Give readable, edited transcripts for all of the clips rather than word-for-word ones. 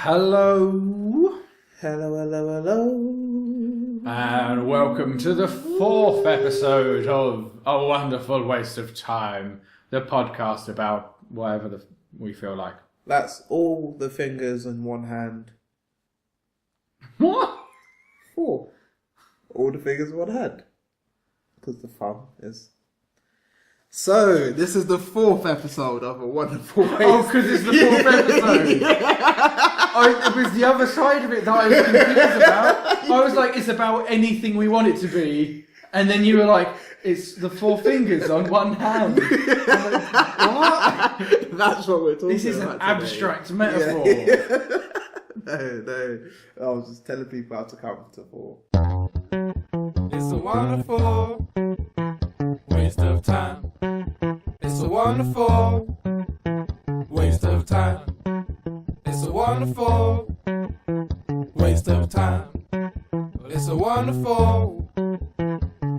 Hello. Hello. And welcome to the 4th episode of A Wonderful Waste of Time, the podcast about whatever we feel like. That's all the fingers in one hand. What? 4. All the fingers in one hand. Because the thumb is... So, this is the 4th episode of A Wonderful Waste. Oh, because it's the 4th episode. It was the other side of it that I was confused about. I was like, it's about anything we want it to be. And then you were like, it's the 4 fingers on one hand. I'm like, what? That's what we're talking about. This is an abstract metaphor. Yeah. No. I was just telling people how to count to 4. It's a wonderful waste of time. It's a wonderful waste of time. It's a wonderful waste of time. It's a wonderful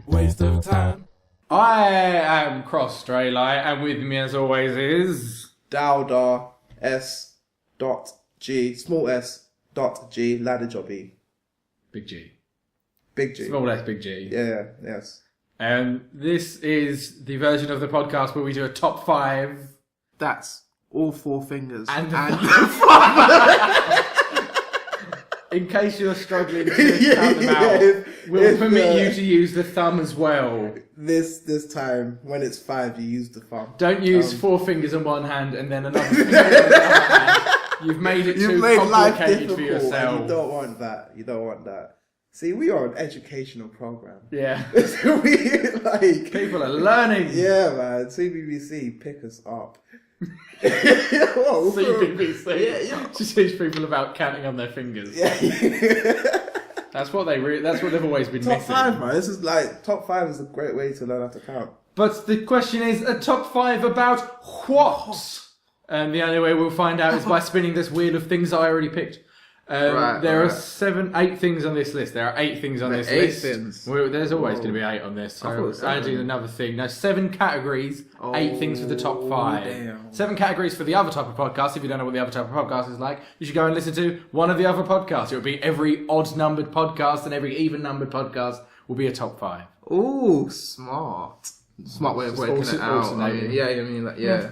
waste of time. I am Cross Straylight, and with me as always is... Dowdar S.G, small s dot G, ladder jobby. Big G. Big G. Small S, big G. Yeah, yes. This is the version of the podcast where we do a top 5. That's all 4 fingers. And in case you're struggling to count them out, we'll permit you to use the thumb as well. This time, when it's 5, you use the thumb. Don't use 4 fingers on one hand and then another finger on the other hand. You've made it too complicated for yourself. You don't want that. See, we are an educational program. Yeah. People are learning. Yeah, man. CBBC, pick us up. CBBC. Yeah. To teach people about counting on their fingers. Yeah. That's what they've always been Top missing. 5, man. This is top 5 is a great way to learn how to count. But the question is, a top 5 about what? And the only way we'll find out is by spinning this wheel of things I already picked. There are 8 things on this list. There are 8 things on this list. Things. There's always going to be 8 on this. So adding another thing. No, 7 categories, 8 things for the top 5. Damn. 7 categories for the other type of podcast. If you don't know what the other type of podcast is like, you should go and listen to one of the other podcasts. It will be every odd-numbered podcast and every even-numbered podcast will be a top 5. Ooh, smart. Smart way of working it out. Yeah.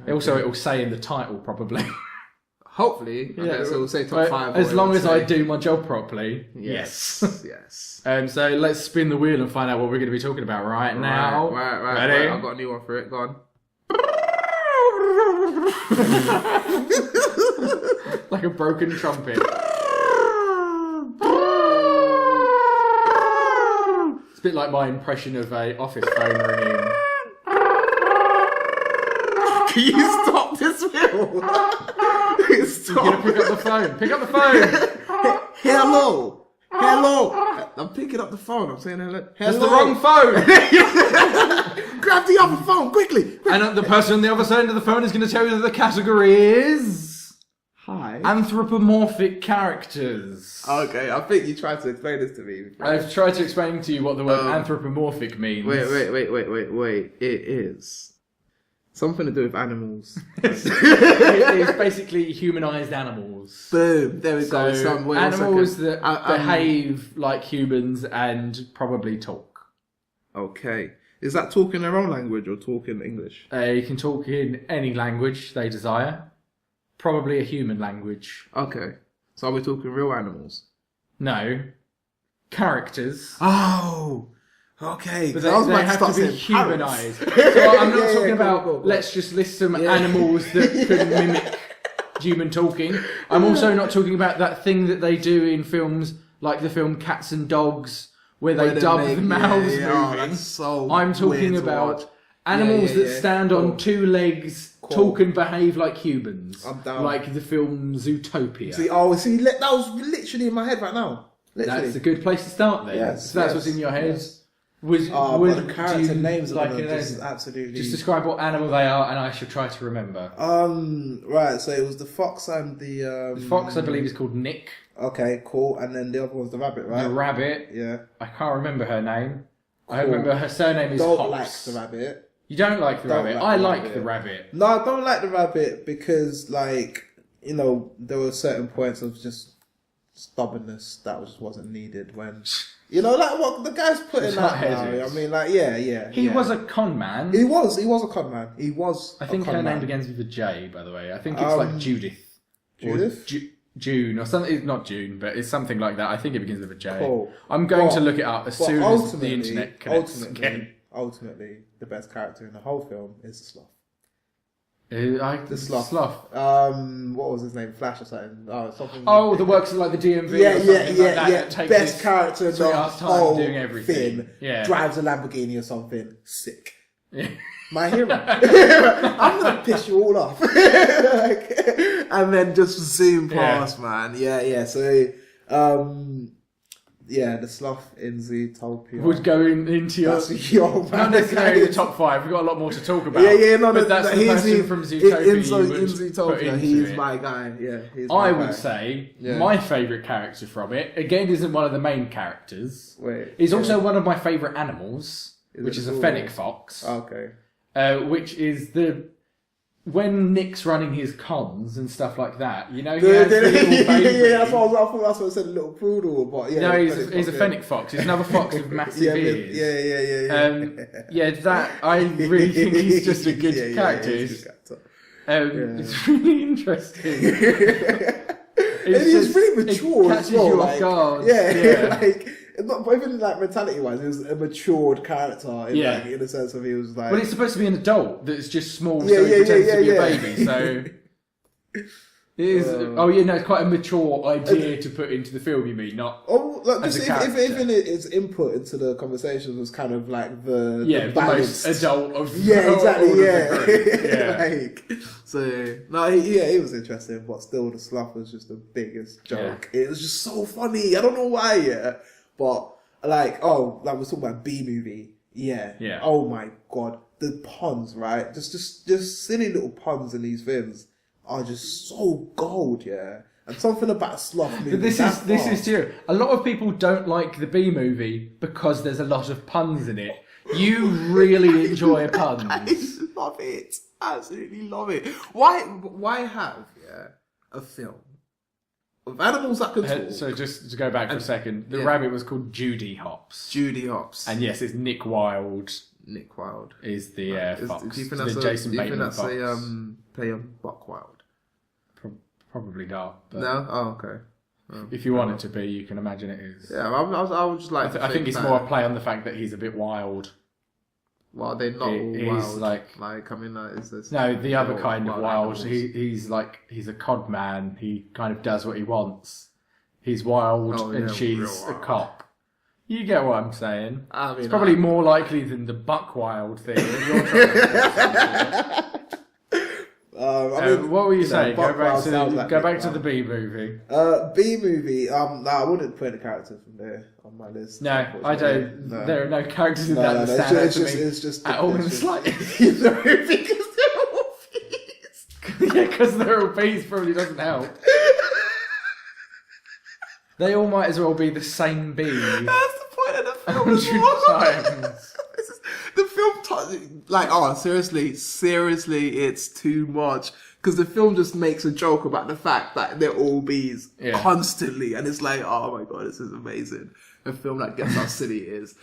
Also, it will say in the title, probably. Hopefully, so we'll say top 5. As long as I do my job properly. Yes. So let's spin the wheel and find out what we're going to be talking about right now. Right. Ready? I've got a new one for it. Go on. Like a broken trumpet. It's a bit like my impression of a office phone ringing. Can you stop this wheel? You're going to pick up the phone. Pick up the phone. Hello. I'm picking up the phone. I'm saying hello. That's the wrong phone. Grab the other phone quickly. And the person on the other side of the phone is going to tell you that the category is... Hi. Anthropomorphic characters. Okay, I think you tried to explain this to me. I've tried to explain to you what the word anthropomorphic means. Wait. It is something to do with animals. It is basically humanized animals. Boom. There we go. Animals that behave like humans and probably talk. Okay. Is that talking their own language or talking English? They can talk in any language they desire. Probably a human language. Okay. So are we talking real animals? No. Characters. Oh. Okay. But they have to be humanised. So I'm not talking about, let's just list some animals that can mimic human talking. I'm also not talking about that thing that they do in films, like the film Cats and Dogs, where they dub the mouths moving. Oh, that's so I'm talking about animals that stand on 2 legs, talk and behave like humans. I'm down. Like the film Zootopia. See, that was literally in my head right now. Literally. That's a good place to start then. Yes, if that's what's in your head. Yes. Would the character names like of them just absolutely... Just describe what animal they are and I should try to remember. Right, so it was the fox and the... The fox, I believe, is called Nick. Okay, cool. And then the other one's the rabbit, right? The rabbit. Yeah. I can't remember her name. Cool. I remember her surname is Don't Hops. like the rabbit. You don't like the rabbit? I like the rabbit. No, I don't like the rabbit because, like, you know, there were certain points of just stubbornness that just wasn't needed when, you know, like what the guy's putting out now. I mean, like, He was a con man. He was a con man. He was. I think her name begins with a J, by the way. I think it's like Judith. Judith? June or something. It's not June, but it's something like that. I think it begins with a J. Cool. I'm going to look it up as soon as the internet connects again. Ultimately, the best character in the whole film is the sloth. The sloth. What was his name? Flash or something? Something. Oh, the works of like the DMV. Yeah. Best character in the whole doing everything. thing. Yeah. Drives a Lamborghini or something. Sick. Yeah. My hero. I'm gonna piss you all off. And then just zoom past, man. Yeah. So, the sloth in Zootopia would go into your not necessarily the top 5. We've got a lot more to talk about. But that's the person from Zootopia. In Zootopia, he's my guy. Yeah, I would say my favourite character from it again isn't one of the main characters. He's also one of my favourite animals, which is a fennec fox. Okay. Which is when Nick's running his cons and stuff like that, you know, he has the little baby. I thought that's what I said, a little poodle, but no, he's a fennec fox. He's another fox with massive ears. That I really think he's just a good character. It's really interesting. He's really mature as well. You off guard. But even like mentality-wise, he was a matured character. In the sense of he was like. Well, he's supposed to be an adult that's just small, so he pretends to be a baby. So it is. It's quite a mature idea to put into the film. You mean not? Even his input into the conversations was kind of like the most adult of exactly. He was interesting, but still the sloth was just the biggest joke. It was just so funny. I don't know why. But we're talking about B movie. Yeah. Oh my god, the puns, right? Just silly little puns in these films are just so gold. And something about a sloth movie. This is true. A lot of people don't like the B movie because there's a lot of puns in it. You really enjoy puns. I love it. Absolutely love it. Why have a film of animals that can talk? So just to go back for a second, the rabbit was called Judy Hopps. And yes, it's Nick Wilde. Nick Wilde is the fox. Do you think that's Jason Bateman fox. Play on Buck Wilde? Probably not. But no? Oh, okay. If you want it to be, you can imagine it is. Yeah, I would just like. I think it's more a play on the fact that he's a bit wild. Well, they're not all wild. Is this? No, the other kind of wild. He's a cod man. He kind of does what he wants. He's wild, and she's a cop. You get what I'm saying? I mean, it's probably more likely than the buck wild thing. What were you saying? Go back to the B movie. B movie. I wouldn't put any characters from there on my list. No, I don't. No. There are no characters in that that stand out to me at all in the slightest. Because they're all bees. Because they're all bees probably doesn't help. They all might as well be the same bee. That's the point of the film. 100 times. The film, seriously, it's too much. Because the film just makes a joke about the fact that they're all bees constantly. And it's like, oh my god, this is amazing. A film that gets how silly it is.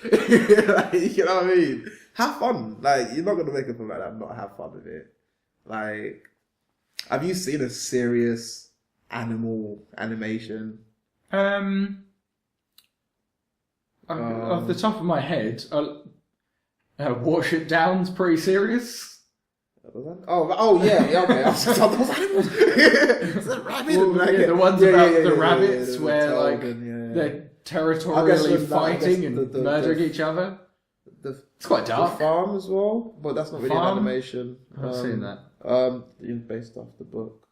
You know what I mean? Have fun. You're not going to make a film like that and not have fun with it. Have you seen a serious animal animation? Off the top of my head... Wash It Down's pretty serious. Okay. Those animals. It's a rabbit. The ones about the rabbits where they're territorially fighting and murdering each other. It's quite dark. The farm as well, but that's not really an animation. I've seen that. Based off the book.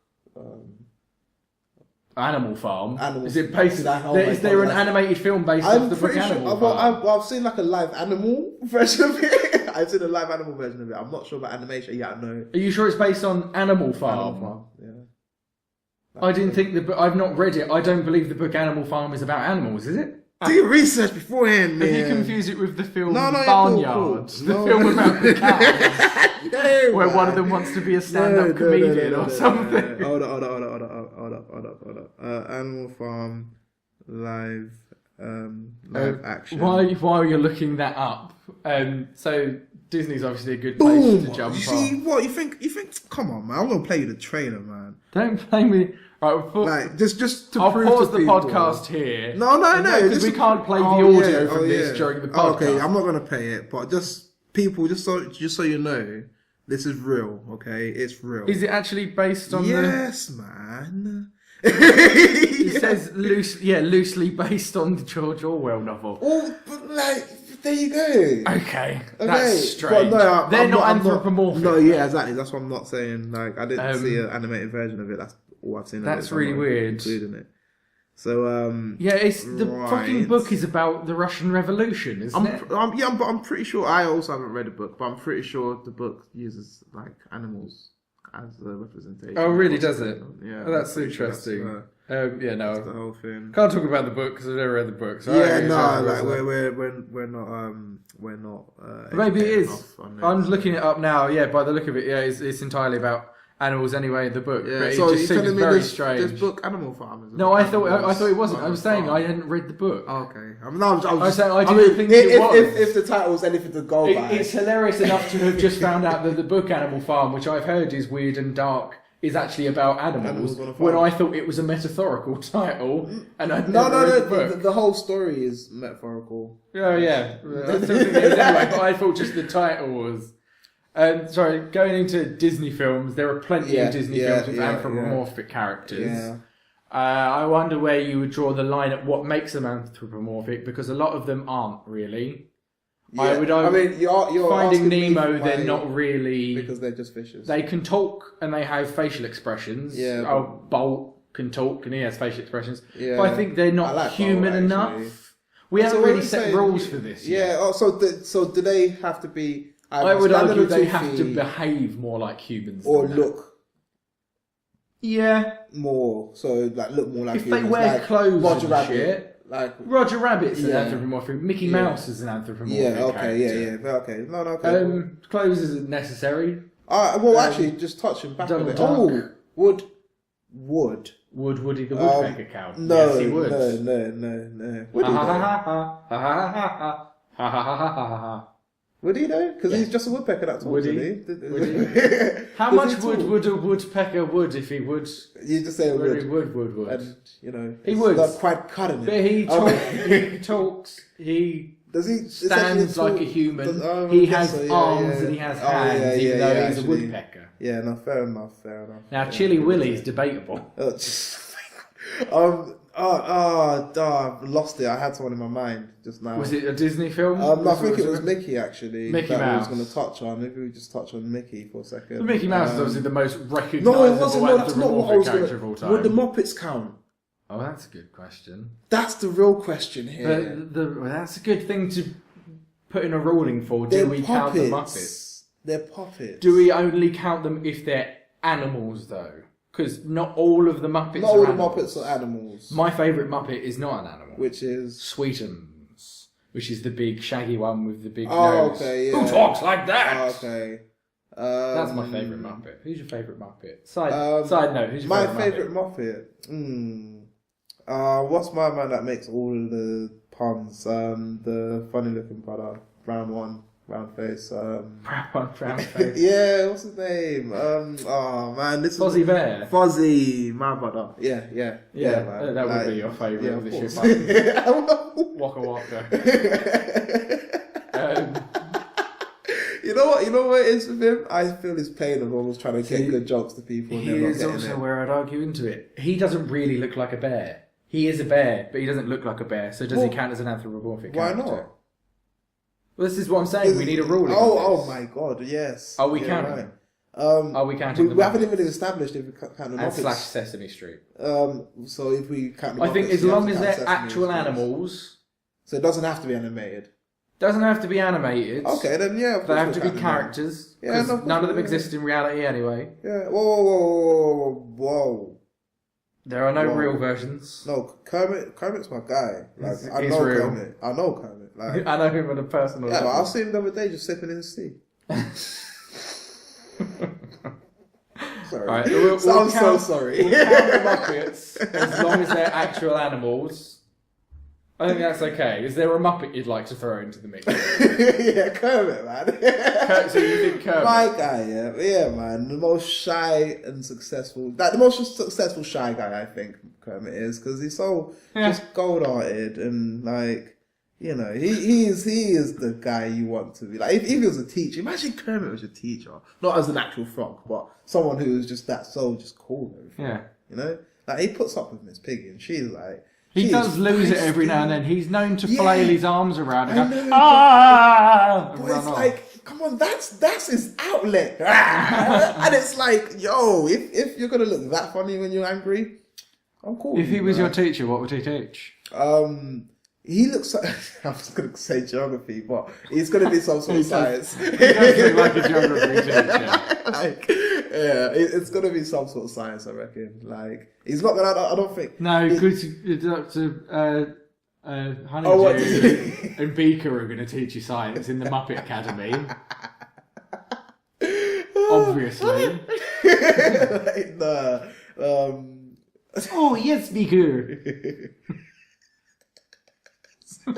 Animal Farm. Is it based? Is there an animated film based off the book Animal Farm? I've seen a live animal version of it. I've seen a live animal version of it. I'm not sure about animation. Yeah, I know. Are you sure it's based on Animal Farm? Animal Farm. Yeah. I didn't think the book. I've not read it. I don't believe the book Animal Farm is about animals. Is it? Do your research beforehand, man. Have you confused it with the film Barnyard? The film about the cows, where one of them wants to be a stand-up comedian or something. Hold on. Hold up. Animal Farm live action. While you're looking that up, so Disney's obviously a good place to jump you see, what you think? Come on, man! I'm gonna play you the trailer, man. Don't play me. Right, just to I'll prove pause to the people. podcast here. No, because we can't play the audio from this during the podcast. Okay, I'm not gonna play it, but just so you know, this is real. Okay, it's real. Is it actually based on? Yes, man. It says loosely based on the George Orwell novel. Oh, but there you go. Okay, that's strange. But no, they're not anthropomorphic. No, yeah, exactly. That's what I'm not saying. I didn't see an animated version of it. That's all I've seen. That's really weird. Including it. So it's the fucking book is about the Russian Revolution, isn't it? But I'm pretty sure. I also haven't read the book, but I'm pretty sure the book uses animals as a representation. Oh, really? Does it? Yeah. Oh, that's interesting. That's the whole thing. Can't talk about the book because I've never read the book. So we're not. Maybe it is. I'm looking it up now. Yeah, by the look of it, it's entirely about animals anyway in the book. Yeah. But So it just seems very strange. This book, Animal Farm. No, I thought it wasn't. I was saying I hadn't read the book. Oh, okay. If the title was anything to go by, it's hilarious enough to have just found out that the book Animal Farm, which I've heard is weird and dark, is actually about animals. When I thought it was a metaphorical title, and I'd never read the book. The whole story is metaphorical. Oh yeah, I still think it is anyway. But I thought just the title was. Sorry, going into Disney films, there are plenty of Disney films with anthropomorphic characters. Yeah. I wonder where you would draw the line at what makes them anthropomorphic, because a lot of them aren't really. Yeah. You're Finding Nemo, they're not really, because they're just fishes. They can talk and they have facial expressions. Yeah. Bolt can talk and he has facial expressions. Yeah. But I think they're not human enough. We haven't really set rules for this yet. Yeah. So do they have to be? I would argue they have to behave more like humans. Or look. Yeah. More. So look more like if humans. If they wear clothes Roger and Rabbit, shit. Roger Rabbit's an anthropomorphic. Mickey Mouse is an anthropomorphic character. Okay. No, okay. Clothes isn't necessary. Actually, just touching back on it. Would Woody the Woodpecker count? No, yes, he would. No. Would he though? Because he's just a woodpecker that talks, isn't he? How much would a woodpecker would if he would? You just say would. And he would. Not quite cutting it. But he talks. He stands like a human. He has arms and he has hands, even though he's a woodpecker. Yeah, no, fair enough. Now, Chili Willy's debatable. I've lost it. I had someone in my mind just now. Was it a Disney film? I think it was Mickey, actually. Mickey Mouse. I was going to touch on. Maybe we just touch on Mickey for a second. The Mickey Mouse is obviously the most recognisable that's not what I was character of all time. Would the Muppets count? Oh, that's a good question. That's the real question here. That's a good thing to put in a ruling for. Do we count the Muppets? They're puppets. Do we only count them if they're animals, though? Because not all of the Muppets Not all the Muppets are animals. My favourite Muppet is not an animal. Which is? Sweetums. Which is the big shaggy one with the big nose. Okay, yeah. Who talks like that? Okay. That's my favourite Muppet. Who's your favourite Muppet? Side note, who's your favourite Muppet? What's my man that makes all the puns? The funny looking brother. Brown one. Round face. Brown face. Yeah, what's his name? This Fozzie Bear. Fozzie, my brother. Yeah, man. That would be your favourite of the shit. Waka Waka. You know what it is with him? I feel his pain of almost trying to get good jokes to people. He is also where I'd argue into it. He doesn't really look like a bear. He is a bear, but he doesn't look like a bear. So does he count as an anthropomorphic character? Why not? Well, this is what I'm saying. We need a ruling. Oh my God! Yes. Are we counting? Right. Are we counting? We haven't even established if we count the Muppets. And / Sesame Street. So if we count the Muppets, I think as long as they're actual animals. So it doesn't have to be animated. Doesn't have to be animated. Okay, then yeah. They have to be characters. Yeah, none of them exist in reality anyway. Yeah. Whoa. There are no real versions. No, Kermit's my guy. Like I know Kermit. I know Kermit. Like, I know him on a personal level. Yeah, but I see him the other day just sipping in his tea. Sorry. sorry. Right, I'm so sorry. We'll count the Muppets as long as they're actual animals. I think that's okay. Is there a Muppet you'd like to throw into the mix? Yeah, Kermit, man. So you think Kermit? My guy, yeah, man. The most shy and successful, the most successful shy guy, I think Kermit is, because he's so just gold-hearted and like, you know, he is the guy you want to be. Like, if he was a teacher, imagine Kermit was your teacher, not as an actual frog, but someone who was just just cool. And everything, yeah, you know, like he puts up with Miss Piggy, and she's like. He does lose it every now and then. He's known to flail his arms around and go, but it's like, come on, that's his outlet. And it's like, yo, if you're going to look that funny when you're angry, I'm cool. If he was your teacher, what would he teach? He looks like, I was going to say geography, but he's going to be some sort of science. He does look like a geography teacher. Like, yeah, it's going to be some sort of science, I reckon. Like, he's not going to, I don't think. No, Dr. Honeydew and Beaker are going to teach you science in the Muppet Academy. Obviously. Like, oh, yes, Beaker. I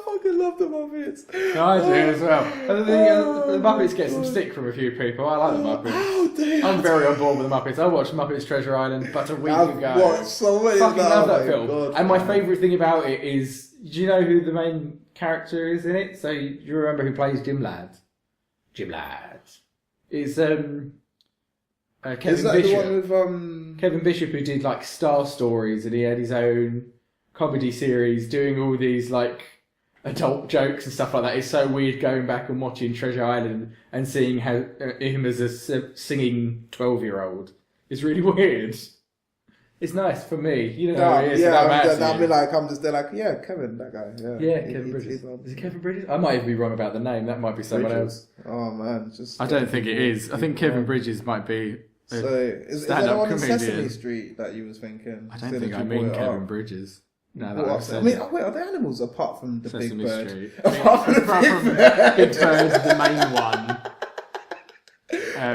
fucking love the Muppets. No, I do as well. The Muppets get some stick from a few people. I like the Muppets. I'm very on board with the Muppets. I watched Muppets Treasure Island but a week ago. I've watched so many. Fucking love that film. God, and my favourite thing about it is, do you know who the main character is in it? So do you remember who plays Jim Ladd? Jim Ladd. It's Kevin is that Bishop. The one with, Kevin Bishop, who did like Star Stories, and he had his own comedy series doing all these like adult jokes and stuff like that. It's so weird going back and watching Treasure Island and seeing how him as a singing 12-year-old. It's really weird. It's nice for me. You know who he is. Yeah, I'm just there like, yeah, Kevin, that guy. Yeah, Kevin Bridges. Is it Kevin Bridges? I might even be wrong about the name. That might be someone else. Oh man, I don't think it is. I think Kevin Bridges might be. So is that the one on Sesame Street that you was thinking? I don't think I mean Kevin Bridges. No, I mean, wait, are there animals apart from the Sesame Big Bird? Street. Apart from Big Bird, the main one.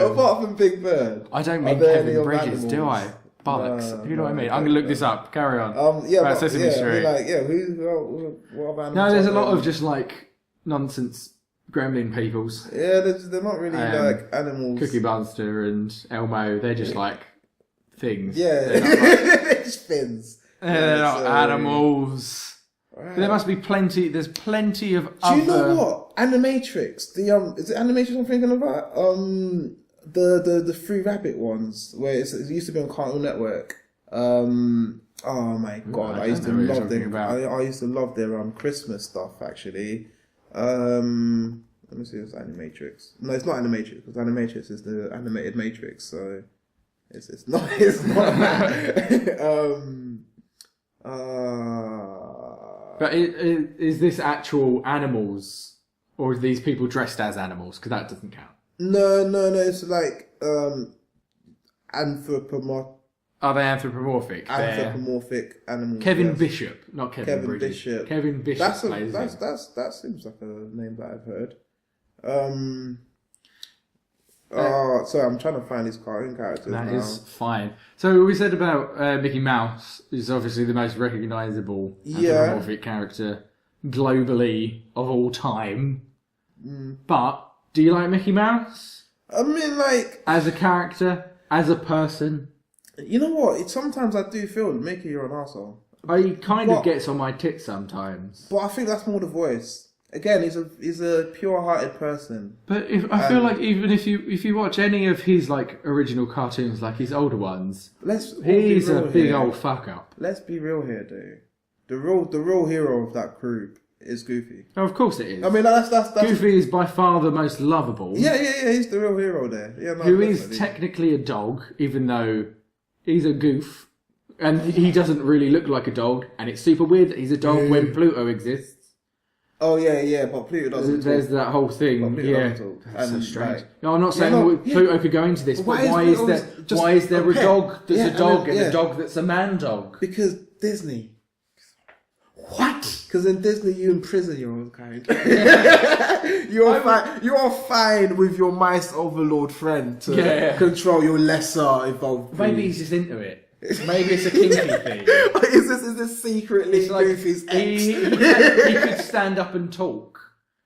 Apart from Big Bird, I don't mean Kevin Bridges, do I? Bollocks. You know what I mean? I'm gonna look this up. Carry on. About Sesame Street. What other animals? No, there's a lot of just like nonsense gremlin peoples. Yeah, they're not really like animals. Cookie Monster and Elmo, they're just like things. Yeah, they're just things. They're not animals. Right. There must be plenty. There's plenty of other. Do you know what? Animatrix. Is it Animatrix I'm thinking about? The Free Rabbit ones, where it used to be on Cartoon Network. Oh my god, I used to love them. I used to love their Christmas stuff actually. Let me see if it's Animatrix. No, it's not Animatrix, because Animatrix is the animated Matrix, so it's not that. But is this actual animals, or are these people dressed as animals? Because that doesn't count. No. It's like anthropomorphic. Are they anthropomorphic? Anthropomorphic animals. Kevin Bishop, not Kevin Bridges. Bishop. Kevin Bishop. That seems like a name that I've heard. Sorry, I'm trying to find these cartoon characters. That is fine. So we said about Mickey Mouse is obviously the most recognisable anthropomorphic character globally of all time. But do you like Mickey Mouse? I mean, like, as a character, as a person. You know what? Sometimes I do feel Mickey, you're an arsehole. He kind of gets on my tits sometimes. But I think that's more the voice. Again, he's a pure-hearted person. But I feel like even if you watch any of his like original cartoons, like his older ones, he's a big old fuck up. Let's be real here, dude. The real hero of that group is Goofy. Oh, of course it is. I mean, that's Goofy is by far the most lovable. Yeah. He's the real hero there. Yeah, who is technically a dog, even though he's a goof, and he doesn't really look like a dog, and it's super weird that he's a dog when Pluto exists. Oh yeah, but Pluto doesn't. There's that whole thing. That's so strange. No, I'm not saying Pluto could go into this, but why is there a dog that's a dog and a dog that's a man dog? Because Disney. What? Because in Disney, you imprison your own kind. You are fine with your mice overlord friend to control your lesser evolved. Maybe he's just into it. Maybe it's a kinky thing. Is this secretly like Goofy's ex? He could stand up and talk,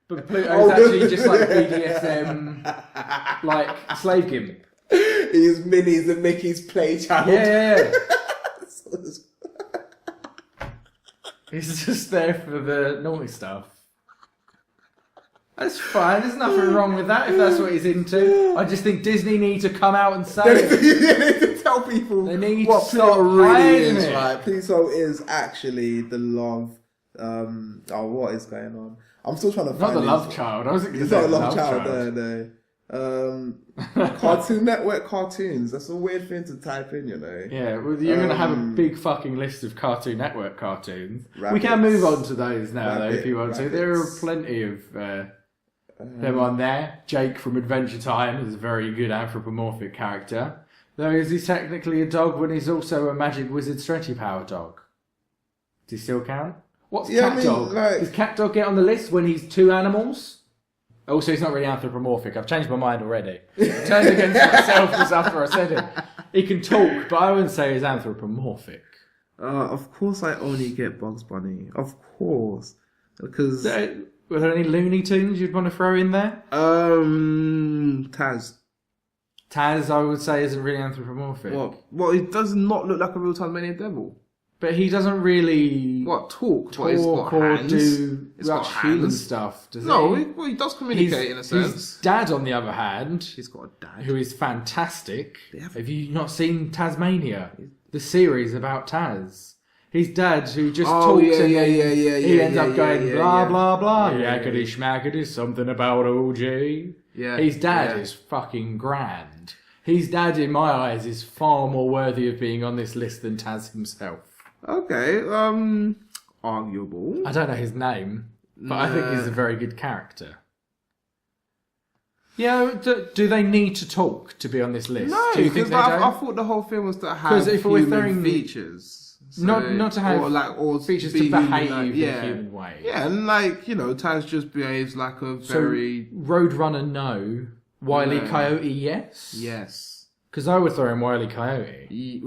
but Pluto's actually just like BDSM, like slave gimp. He's Minnie's and Mickey's play child. Yeah. He's just there for the naughty stuff. That's fine. There's nothing wrong with that if that's what he's into. I just think Disney need to come out and say it. They need to tell people they need what to stop Pluto really is. it. Right? Pluto is actually the love. What is going on? I'm still trying to find. Not the love child. I wasn't going to say not a love child. No. Cartoon Network cartoons. That's a weird thing to type in, you know. Yeah, well, you're going to have a big fucking list of Cartoon Network cartoons. We can move on to those now, though, if you want to. There are plenty of them on there. Jake from Adventure Time is a very good anthropomorphic character. Though is he technically a dog when he's also a magic wizard stretchy power dog? Does he still count? What's Cat Dog? Does Cat Dog get on the list when he's two animals? Also, he's not really anthropomorphic. I've changed my mind already. I turned against myself just after I said it. He can talk, but I wouldn't say he's anthropomorphic. Of course I only get Bugs Bunny. Of course. Because... Were there any Looney Tunes you'd want to throw in there? Taz. Taz, I would say, isn't really anthropomorphic. What? Well, he does not look like a real Tasmanian devil. But he doesn't really... Talk or do much human stuff, does he? He does communicate in a sense. His dad, on the other hand... He's got a dad. Who is fantastic. Have you not seen Tasmania? The series about Taz. His dad, who just talks and he ends up going blah, blah, blah. Yakety schmackety, something about OG. Yeah, his dad is fucking grand. His dad, in my eyes, is far more worthy of being on this list than Taz himself. Okay, arguable. I don't know his name, but I think he's a very good character. Yeah, do they need to talk to be on this list? No, do you think they don't? I thought the whole thing was to have human features. So, not to have or features to behave in a human way. Yeah, and Taz just behaves like a very... Roadrunner, no. Wile E. Coyote, yes? Yes. Because I would throw in Wile E. Coyote.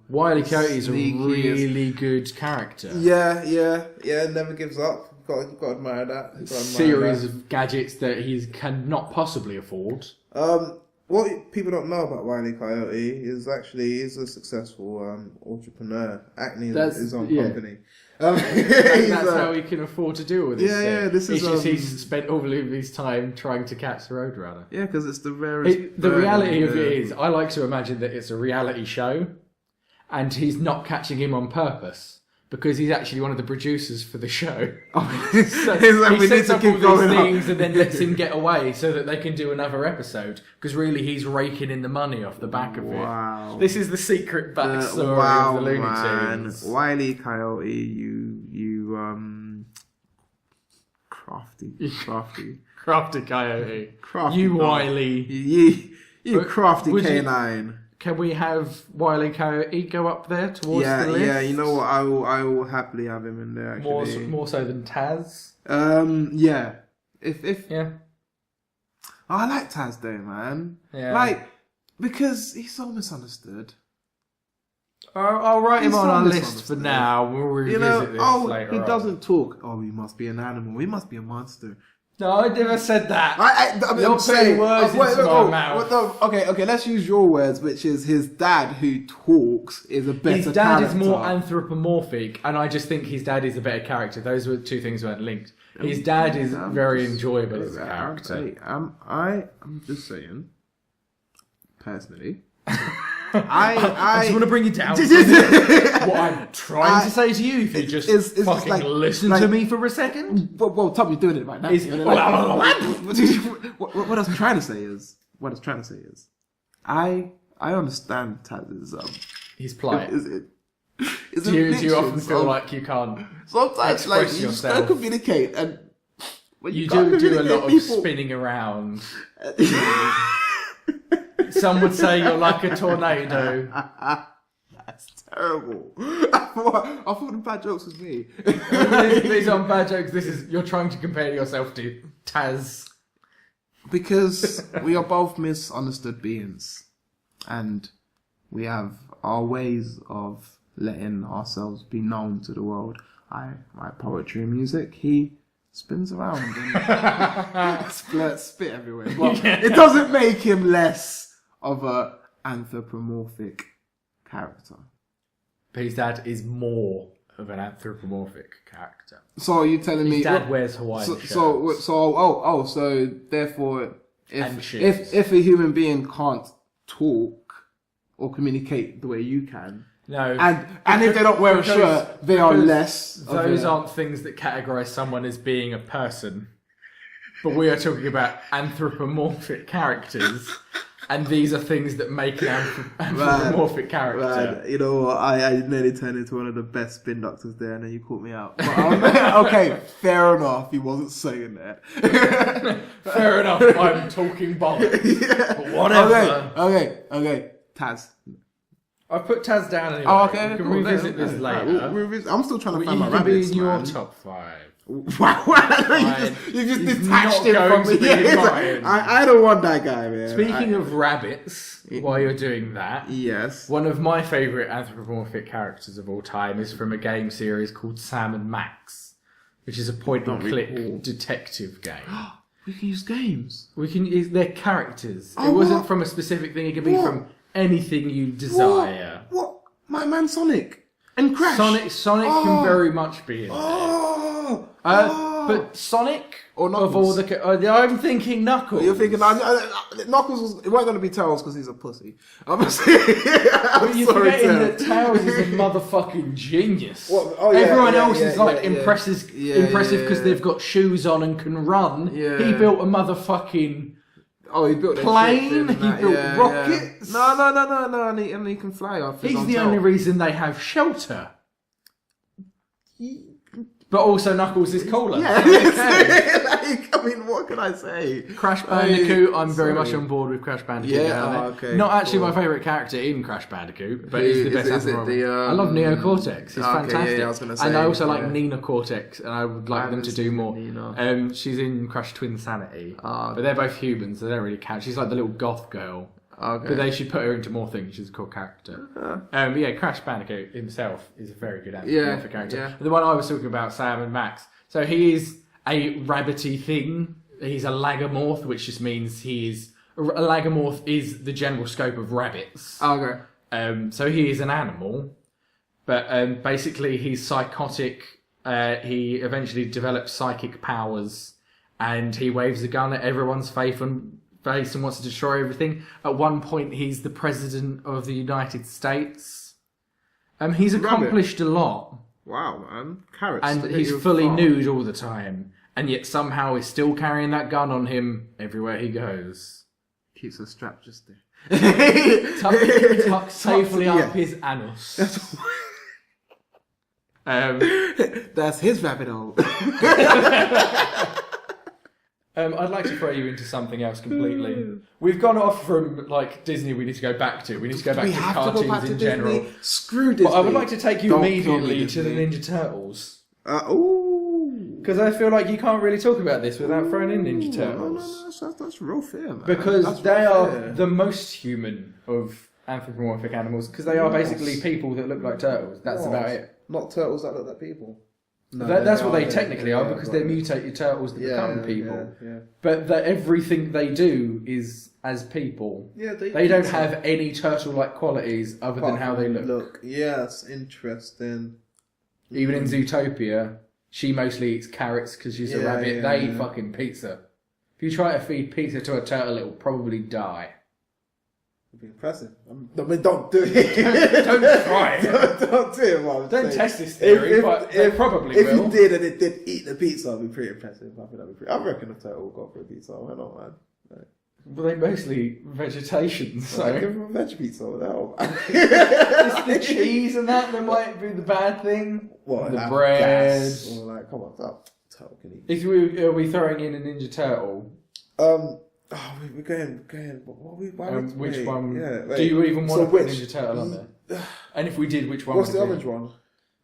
Wile E. Coyote is a really good character. Yeah, never gives up. Got to admire that. Series of gadgets that he cannot possibly afford. What people don't know about Wile E. Coyote is actually he's a successful entrepreneur. Acne is his own company. That's how he can afford to deal with this. This is. He's spent all of his time trying to catch the Roadrunner. Yeah, because it's the rarest. The reality of it is, I like to imagine that it's a reality show, and he's not catching him on purpose. Because he's actually one of the producers for the show. So he sets up all these things and then lets him get away so that they can do another episode. Because really he's raking in the money off the back of it. This is the secret backstory of the Looney Tunes. Wile E. Coyote, you crafty coyote. Crafty you Wiley. You crafty canine. Can we have Wile E. Coyote go up there towards the list? Yeah, you know what? I will happily have him in there. Actually, more so than Taz. Yeah. If yeah. I like Taz though, man. Yeah. Because he's so misunderstood. I'll write him on our list for now. We'll revisit this later. He doesn't talk. Oh, he must be an animal. He must be a monster. No, I never said that. You're putting words into my mouth. Okay, let's use your words, which is his dad who talks is a better character. His dad is more anthropomorphic, and I just think his dad is a better character. Those were two things weren't linked. His dad is very enjoyable as a character. I'm just saying, personally. I just want to bring you down. What I'm trying to say to you, if you just fucking listen to me for a second. Well, Tom, you're doing it right now. What I was trying to say is, I understand Taz's his plight. Do you often feel like you can't sometimes like you just don't communicate, and when you do a lot of spinning around. Some would say you're like a tornado. That's terrible. I thought the bad jokes was me. These aren't bad jokes. You're trying to compare yourself to Taz. Because we are both misunderstood beings. And we have our ways of letting ourselves be known to the world. I write poetry and music. He spins around and spit everywhere. But it doesn't make him less of a anthropomorphic character. But his dad is more of an anthropomorphic character. So are you telling me his dad wears Hawaiian shirts? So therefore, if a human being can't talk or communicate the way you can, no, and if they don't wear a shirt, they are less. Those aren't things that categorise someone as being a person. But we are talking about anthropomorphic characters. And these are things that make an anthropomorphic character. Man, you know what? I nearly turned into one of the best spin doctors there, and then you caught me out. But, okay, fair enough. He wasn't saying that. Fair enough. I'm talking bollocks. Yeah. But whatever. Okay. Taz. I've put Taz down anyway. Oh, okay. We can revisit this later. I'm still trying to find my rabbits, You can be in your man. top 5. Wow, you just detached him from me. I don't want that guy, man. Speaking of rabbits, while you're doing that, yes, one of my favourite anthropomorphic characters of all time is from a game series called Sam and Max, which is a point-and-click detective game. We can use games. They're characters. It wasn't from a specific thing. It could be from anything you desire. What? My man Sonic and Crash. Sonic can very much be in there. But Sonic, or Knuckles. Of all the, I'm thinking Knuckles. You're thinking Knuckles. It wasn't going to be Tails because he's a pussy. But you're forgetting that Tails is a motherfucking genius. Everyone else is impressive because they've got shoes on and can run. Yeah. He built a motherfucking. He built plane. He built rockets. No, and he can fly off. He's the only reason they have shelter. But also Knuckles is cooler. Yeah, I mean, what can I say? Crash Bandicoot, I'm very much on board with Crash Bandicoot. Okay. Not actually my favourite character in Crash Bandicoot, but he's the best I love Neo Cortex. He's fantastic. I was gonna say, and I also like Nina Cortex, and I would like them to do more. She's in Crash Twinsanity, but they're both humans, so they don't really count. She's like the little goth girl. Okay. But they should put her into more things. She's a cool character. But Crash Bandicoot himself is a very good anthropomorphic character. Yeah. The one I was talking about, Sam and Max. So he is a rabbity thing. He's a lagomorph, which just means a lagomorph is the general scope of rabbits. Okay. So he is an animal, but basically he's psychotic. He eventually develops psychic powers, and he waves a gun at everyone's face and wants to destroy everything. At one point, he's the president of the United States. He's accomplished a lot. Wow, man. Carrots. And he's fully nude all the time. And yet somehow he's still carrying that gun on him everywhere he goes. Keeps the strap just there. Tucked safely up his anus. That's his rabbit hole. I'd like to throw you into something else completely. We've gone off from Disney. We need to go back to. We need to go back to cartoons in general. Screw Disney. But I would like to take you immediately to the Ninja Turtles. Because I feel like you can't really talk about this without throwing in Ninja Turtles. No, that's real fair, man. Because they are the most human of anthropomorphic animals. Because they are basically people that look like turtles. That's about it. Not turtles that look like people. No, that's what they technically are, because they're mutated turtles that become people. Yeah. But everything they do is as people. Yeah, they don't have any turtle-like qualities other than how they look. Yeah, that's interesting. Even in Zootopia, she mostly eats carrots because she's a rabbit. They eat fucking pizza. If you try to feed pizza to a turtle, it'll probably die. It'd be impressive. Don't do it. Don't try. Don't do it, man. Don't test this theory, but they probably will. If you did and it did eat the pizza, it'd be pretty impressive. I think that'd be pretty. I reckon a turtle will go for a pizza. Why not, man? But they mostly vegetation, so... Give them a veg pizza, what the hell? It's the cheese and that might be the bad thing. What, the bread. Or come on, that turtle can eat. If are we throwing in a Ninja Turtle? We're going. Which one? Yeah, do you even want to put a Ninja Turtle on there? And if we did, which one? What's the orange one?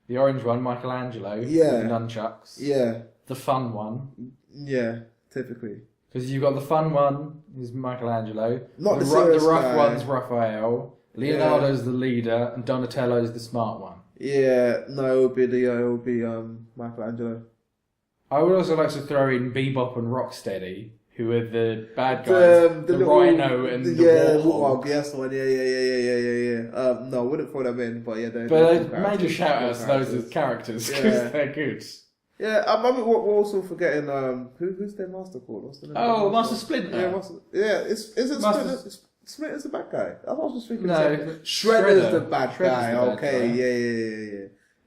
The orange one, Michelangelo. Yeah. The nunchucks. Yeah. The fun one. Yeah, typically. Because you've got the fun one is Michelangelo. Not the rough guy. one's Raphael. Leonardo's the leader, and Donatello's the smart one. Yeah, no, it would be Michelangelo. I would also like to throw in Bebop and Rocksteady, who are the bad guys, the rhino and the warthog. Yes, one. Yeah. No, I wouldn't throw them in, but yeah, they're major shout outs to those as characters because they're good. Yeah, I mean, we're also forgetting who's their master called? What's the name? Oh, Master Splinter. Is it Splinter? Splinter's the bad guy. I was just thinking. No, Shredder's the bad guy. Okay,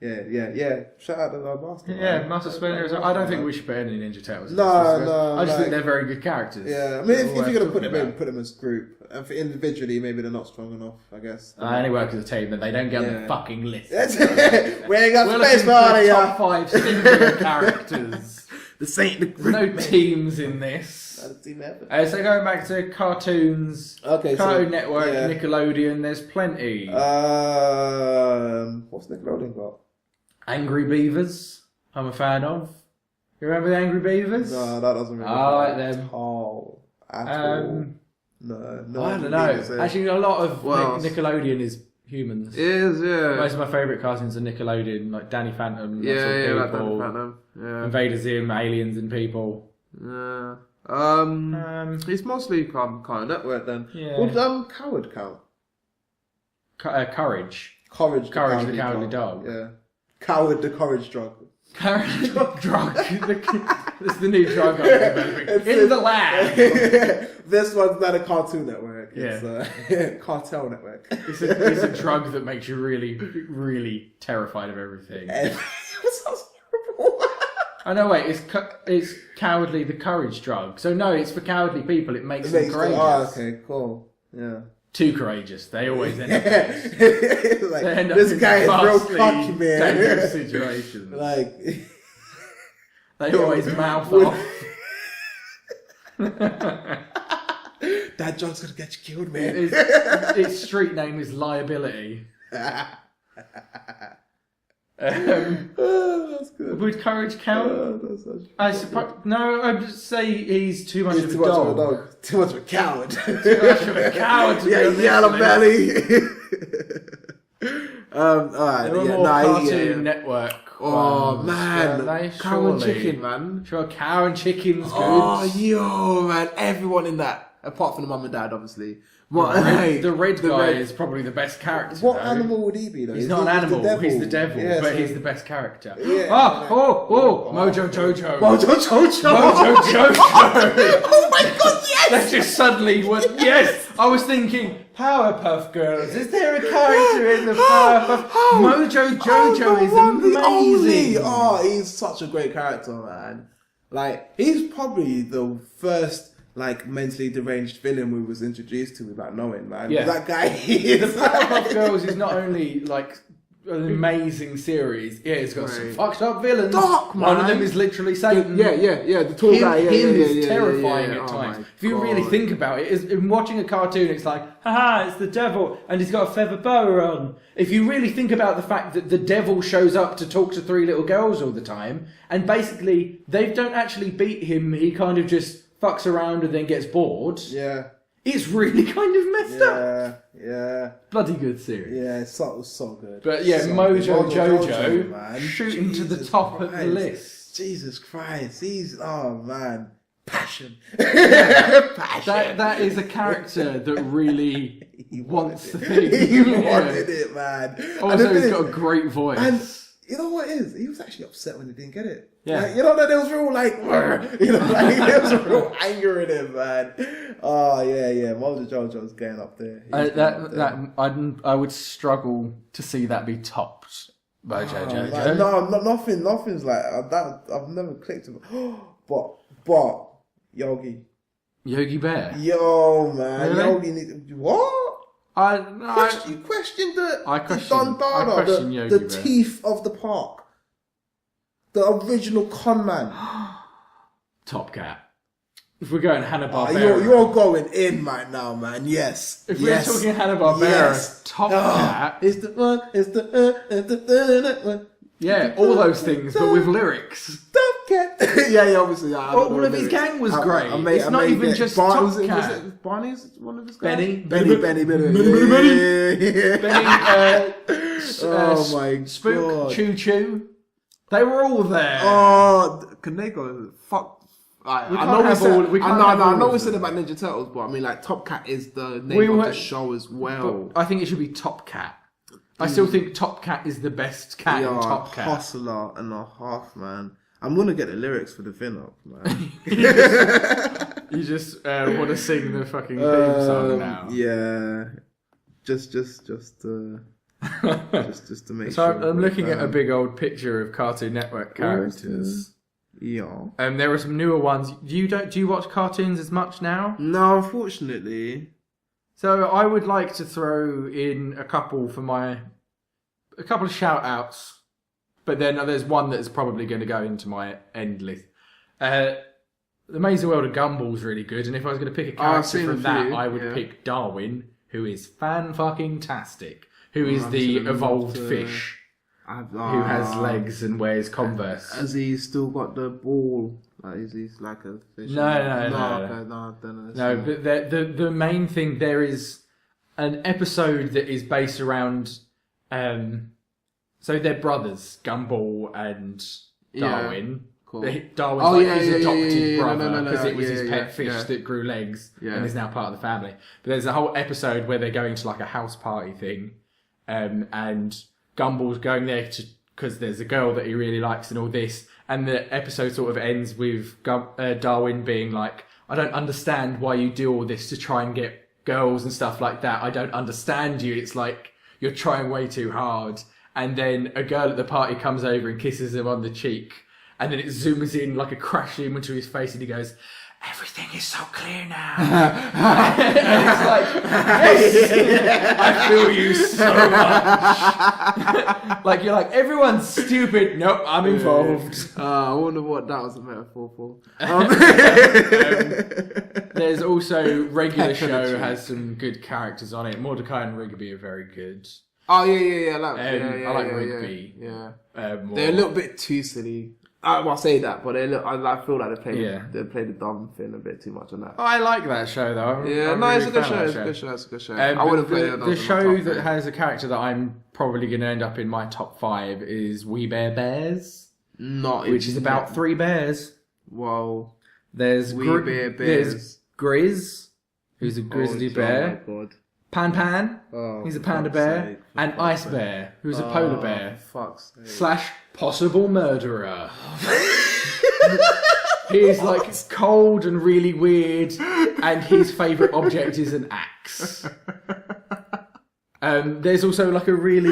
yeah. Shout out to the Master. Yeah, Master Splinter. I don't think we should put any Ninja Turtles. No. I just think they're very good characters. Yeah, I mean, if you're gonna put them in, put them as group. And for individually, maybe they're not strong enough. I guess. They only work as a team, and they don't get on the fucking list. We ain't got space for all of you. Top 5 singular characters. This ain't the group. There's no teams in this. So going back to cartoons, Cartoon Network, Nickelodeon, there's plenty. What's Nickelodeon got? Angry Beavers, I'm a fan of. You remember the Angry Beavers? No, that doesn't really I like them. At all. No. I don't know. Actually, a lot of Nickelodeon is humans. It is, yeah. Most of my favourite cartoons are Nickelodeon, like Danny Phantom, like Danny Phantom. Yeah. Invader Zim, Aliens and People. Yeah. It's mostly Cartoon Network then. Yeah. Would Coward count? Courage. Courage the Cowardly Dog. Yeah. Coward the Courage Drug. Courage Drug. It's the new drug I'm developing. In the lab. This one's not a Cartoon Network. It's a Cartel Network. It's a drug that makes you really, really terrified of everything. I know. Wait, it's Cowardly the Courage Drug. So no, it's for cowardly people. It makes them courageous. Oh, okay, cool. Yeah. Too courageous. They always end up. Like, they end up this in guy is real vastly cocky, man. dangerous situations. Like they always mouth off. That drug's gonna get you killed, man. Its street name is Liability. That's good. Would Courage count? I suppose. No, I'd just say he's too much of a dog. Too much of a coward. Too much of a coward. Yellow belly. Alright. Cartoon Network. Oh man, cow and chicken, man. Sure, cow and chicken's good. Oh yo, man, everyone in that, apart from the mum and dad, obviously. The red guy is probably the best character. What animal would he be though? He's not an animal. He's the devil, yeah, but he's the best character. Yeah. Mojo Jojo. Mojo Jojo. Oh my god, yes! That just suddenly was yes. I was thinking Powerpuff Girls. Is there a character in the Powerpuff? Mojo Jojo is amazing. Oh, he's such a great character, man. Like he's probably the first mentally deranged villain we was introduced to without knowing, man. Yeah. That guy The Powerpuff Girls is not only an amazing series. Yeah, it's got some fucked up villains. Dark, man. One of them is literally Satan. Yeah. The tall guy. Him is terrifying at times. If you really think about it, in watching a cartoon, it's like, haha, it's the devil, and he's got a feather boa on. If you really think about the fact that the devil shows up to talk to 3 little girls all the time, and basically they don't actually beat him, he kind of just fucks around and then gets bored. Yeah. It's really kind of messed up. Yeah. Bloody good series. Yeah, it was so good. But yeah, so Mojo good. Jojo, man. shooting to the top of the list. Jesus Christ. Man. Passion. Passion. That is a character that really wants the thing. He wanted it, man. Also, he's got a great voice. And you know what it is? He was actually upset when he didn't get it. Yeah. There was real there was real anger in him, man. Oh yeah. Mojo Jojo's getting up there. I would struggle to see that be topped by Jojo. No, nothing's like that. I've never clicked with it. But Yogi Bear. Yo, man, really? Yogi. What? You questioned the Yogi the Bear. teeth of the park. The original con man. Top Cat. If we're going Hanna-Barbera... You're going in right now, man. Yes. If we're talking Hanna-Barbera, Top Cat... It's the one, it's the... Yeah, all those things, but with lyrics. Top Cat. yeah, obviously. All of his gang was great. It's not even just Top Cat. Was it Barney's one of his guys? Benny. Oh my Spook, God. Choo Choo. They were all there. Oh, can they go? Fuck. I know we said about Ninja Turtles, but I mean, like, Top Cat is the name of the show as well. I think it should be Top Cat. I still think Top Cat is the best cat in Top Cat. Hustler and a half, man. I'm gonna get the lyrics for the Vin up, man. you just want to sing the fucking theme song now. Yeah, just to make so sure. I'm looking at a big old picture of Cartoon Network characters. Yeah. There are some newer ones. Do you watch cartoons as much now? No, unfortunately. So I would like to throw in a couple of shout outs, but then there's one that's probably going to go into my end list. The Amazing World of Gumball's really good, and if I was going to pick a character from that, I would pick Darwin, who is fan-fucking-tastic, who is the evolved fish, who has legs and wears Converse. Has he still got the ball? Like, is he like a fish? No. But the main thing, there is an episode that is based around... so they're brothers, Gumball and Darwin. Yeah, cool. Darwin's his adopted brother because it was his pet fish that grew legs and is now part of the family. But there's a whole episode where they're going to like a house party thing, and Gumball's going there because there's a girl that he really likes and all this. And the episode sort of ends with Darwin being like, I don't understand why you do all this to try and get girls and stuff like that. I don't understand you. It's like you're trying way too hard. And then a girl at the party comes over and kisses him on the cheek. And then it zooms in like a crash zoom into his face and he goes, everything is so clear now. And it's like, yes, I feel you so much. Like, you're like, everyone's stupid. Nope, I'm involved. I wonder what that was a metaphor for. There's also Regular Show has some good characters on it. Mordecai and Rigby are very good. Oh, yeah. I like Rigby. Yeah. They're a little bit too silly. I'll say that, but I feel like they played the dumb thing a bit too much on that. I like that show though. It's a good show. It's a good show. I would have played it. The show that has a character that I'm probably going to end up in my top 5 is We Bare Bears, which is about 3 bears. Whoa. There's Bears. There's Grizz, who's a grizzly bear. Oh my God. Pan, he's a panda bear, and Ice Bear, who's a polar bear. Fuck's sake. / possible murderer. He is like cold and really weird, and his favourite object is an axe. There's also like a really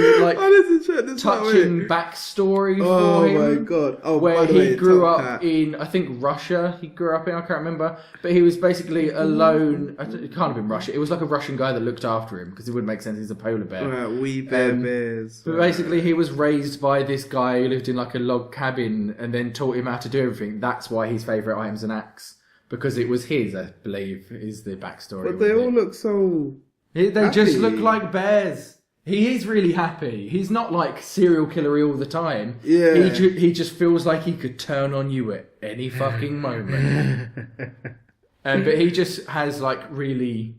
touching backstory for him. Oh my God! Where he grew up in, I think Russia. He grew up in, I can't remember, but he was basically alone. It can't have been Russia. It was like a Russian guy that looked after him because it wouldn't make sense. He's a polar bear. We Bare Bears. But basically, he was raised by this guy who lived in like a log cabin and then taught him how to do everything. That's why his favourite item's an axe, because it was his, I believe, is the backstory. But they all look so. They happy. just look like bears. He is really happy. He's not like serial killery all the time. Yeah. He just feels like he could turn on you at any fucking moment. But he just has like really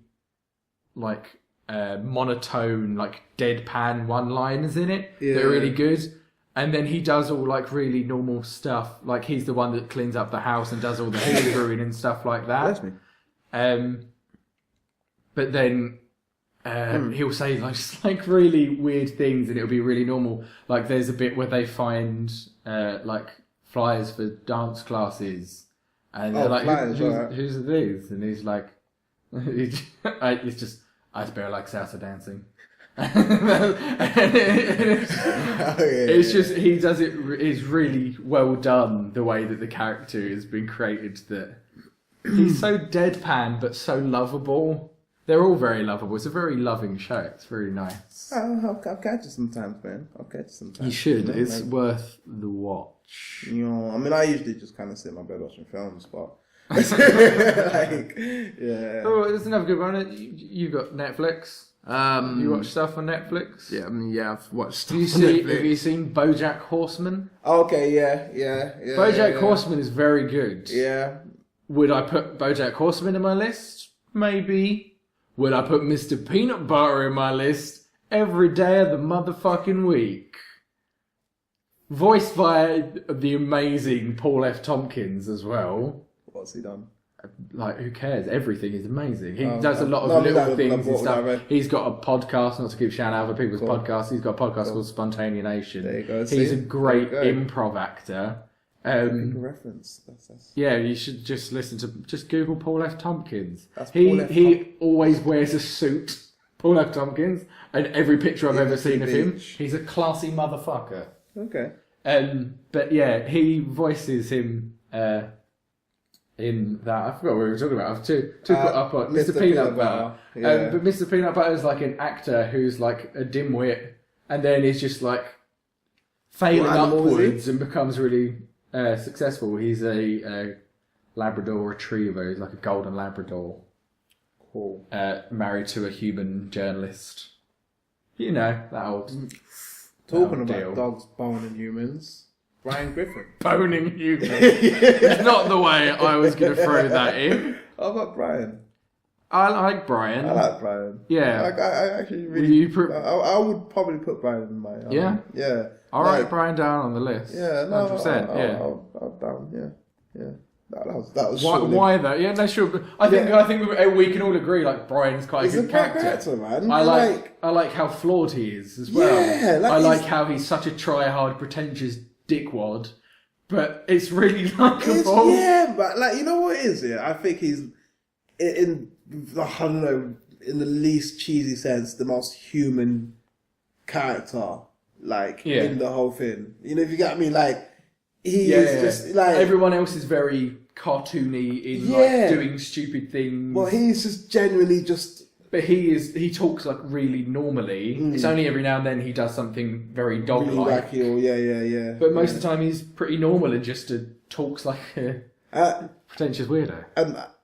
like monotone, like deadpan one-liners in it. Yeah. They're really good. And then he does all like really normal stuff. Like he's the one that cleans up the house and does all the hoovering and stuff like that. That's me. But then he'll say like really weird things and it'll be really normal. Like there's a bit where they find like flyers for dance classes and they're like, who's these? And he's like, it's just Ice Bear likes salsa dancing. It's just he does it is really well done the way that the character has been created, that he's so deadpan but so lovable. They're all very lovable. It's a very loving show. It's very nice. I'll catch it sometimes, man. I'll catch it sometimes. You should. It's worth the watch. You know, I mean, I usually just kind of sit in my bed watching films, but Like, yeah. Oh, there's another good one. You got Netflix. You watch stuff on Netflix? Yeah, I mean, yeah, I've watched stuff Have you seen BoJack Horseman? Okay, yeah. BoJack Horseman is very good. Yeah. Would I put BoJack Horseman in my list? Maybe. Would I put Mr. Peanut Butter in my list every day of the motherfucking week? Voiced by the amazing Paul F. Tompkins as well. What's he done? Like, who cares? Everything is amazing. He does a lot of little things and stuff. He's got a podcast, not to keep shouting out other people's podcasts. He's got a podcast called Spontaneation. There you go. He's a great improv actor. Reference. That's... Yeah, you should just listen to... Just Google Paul F. Tompkins. He always wears a suit, Paul F. Tompkins, and every picture I've ever seen of him, he's a classy motherfucker. Okay. But yeah, he voices him... in that, I forgot what we were talking about. I was too put up on Mr. Peanut Butter. Yeah. But Mr. Peanut Butter is like an actor who's like a dimwit, and then is just like failing upwards and becomes really successful. He's a Labrador Retriever. He's like a golden Labrador. Cool. Married to a human journalist. You know, that old. Talking about dogs boning humans. Brian Griffin. Boning humans. It's not the way I was going to throw that in. How about Brian? I like Brian. I like Brian. Yeah. I actually really... I would probably put Brian in my... Yeah? Yeah. I'll write Brian down on the list. Yeah, no. 100%, I'll down, yeah. That was why though? Yeah, no, sure. I think we can all agree, like, Brian's quite a good character. Man. I like how flawed he is as well. Yeah, I like how he's such a try-hard, pretentious dickwad, but it's really likable. Yeah, but like, you know what it is? Yeah, I think he's in I don't know, in the least cheesy sense, the most human character, like in the whole thing. You know, if you get me, like just like everyone else is very cartoony in like doing stupid things. Well, he's just genuinely just. But he talks like really normally. It's only every now and then he does something very dog-like. Really wacky, yeah. But most of the time he's pretty normal and just talks like a pretentious weirdo. And that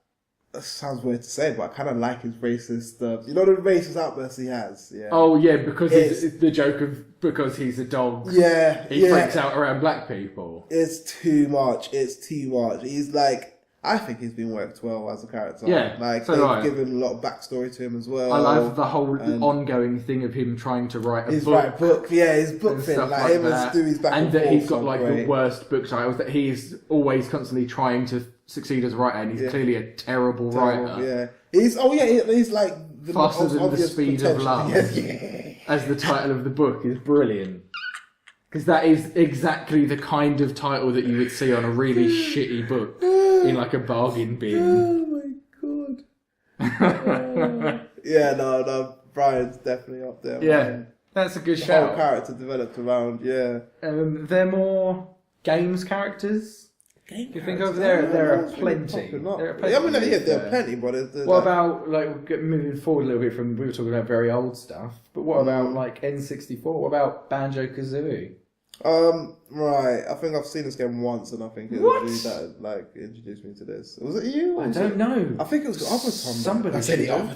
sounds weird to say, but I kind of like his racist stuff. You know the racist outbursts he has? Yeah. Oh, yeah, because it's the joke of because he's a dog. Yeah. He freaks out around black people. It's too much. He's like... I think he's been worked well as a character. Yeah, like so they've given a lot of backstory to him as well. I love the whole ongoing thing of him trying to write a book. His book thing, like him and Stewie's back and that he's got like the worst book titles. That he's always constantly trying to succeed as a writer, and he's clearly a terrible writer. Yeah, he's like the Faster Than the Speed of Love, as the title of the book is brilliant. Because that is exactly the kind of title that you would see on a really shitty book in like a bargain bin. Oh my god. Yeah, no, Brian's definitely up there. Yeah, man. That's a good shout. The whole character developed around, they're more games characters. You think over there are plenty. There are plenty, but what about like moving forward a little bit from we were talking about very old stuff, but what about like N64? What about Banjo-Kazooie? Right. I think I've seen this game once, and I think it was you that like introduced me to this. Was it you? I don't know. I think it was the other Tom. Somebody. I said the other.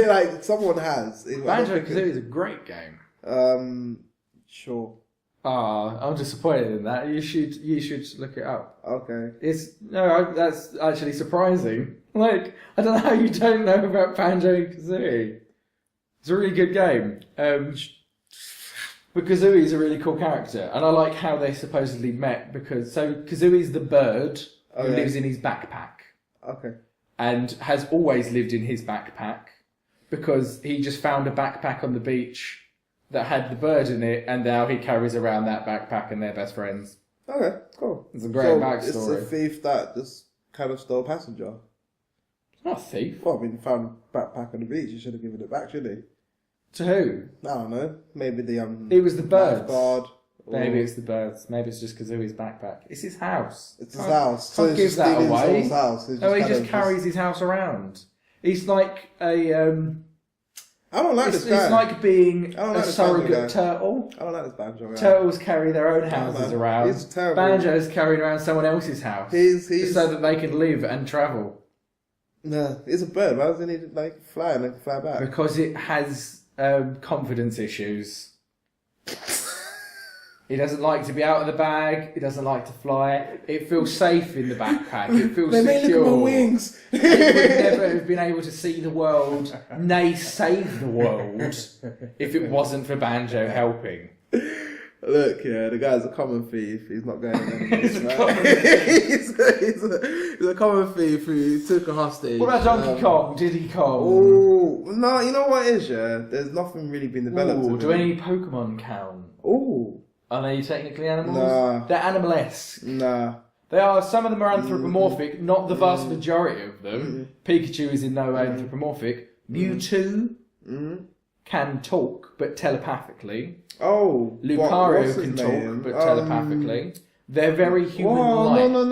Like someone has. Banjo-Kazooie is a great game. Sure. I'm disappointed in that. You should look it up. Okay. That's actually surprising. Like, I don't know how you don't know about Banjo-Kazooie. It's a really good game. But Kazooie's a really cool character, and I like how they supposedly met because Kazooie's the bird who lives in his backpack. Okay. And has always lived in his backpack because he just found a backpack on the beach that had the bird in it, and now he carries around that backpack and they're best friends. Okay, cool. It's a great backstory. It's a thief that just kind of stole a passenger. It's not a thief. Well, I mean, found a backpack on the beach. You should have given it back, shouldn't he? To who? I don't know. Maybe the It was the birds. Lifeguard. Maybe it's the birds. Maybe it's just Kazooie's backpack. It's his house. It's his house. Can't give that away. House. No, he just carries his house around. He's like a I don't like this guy. It's like being I don't like a this Banjo surrogate guy. turtle. I don't like this Banjo guy. Turtles carry their own houses around. He's terrible. Banjo's carrying around someone else's house. He's so that they can live and travel. No, it's a bird. Why doesn't it like fly and then fly back? Because it has confidence issues. He doesn't like to be out of the bag. He doesn't like to fly. It feels safe in the backpack. It feels they secure. look at my wings. It would never have been able to see the world, nay, save the world, if it wasn't for Banjo helping. Look, yeah, the guy's a common thief. He's not going anywhere. He's a common thief. He's a common thief who took a hostage. What about Donkey Kong? Diddy Kong? Oh, no, you know what it is, yeah? There's nothing really been developed. Ooh, do any Pokemon count? Oh. Are they technically animals? Nah. They're animal-esque. Nah. They are. Some of them are anthropomorphic, not the vast majority of them. Pikachu is in no way anthropomorphic. Mewtwo can talk, but telepathically. Oh. Lucario can talk, but telepathically. They're very human-like. No.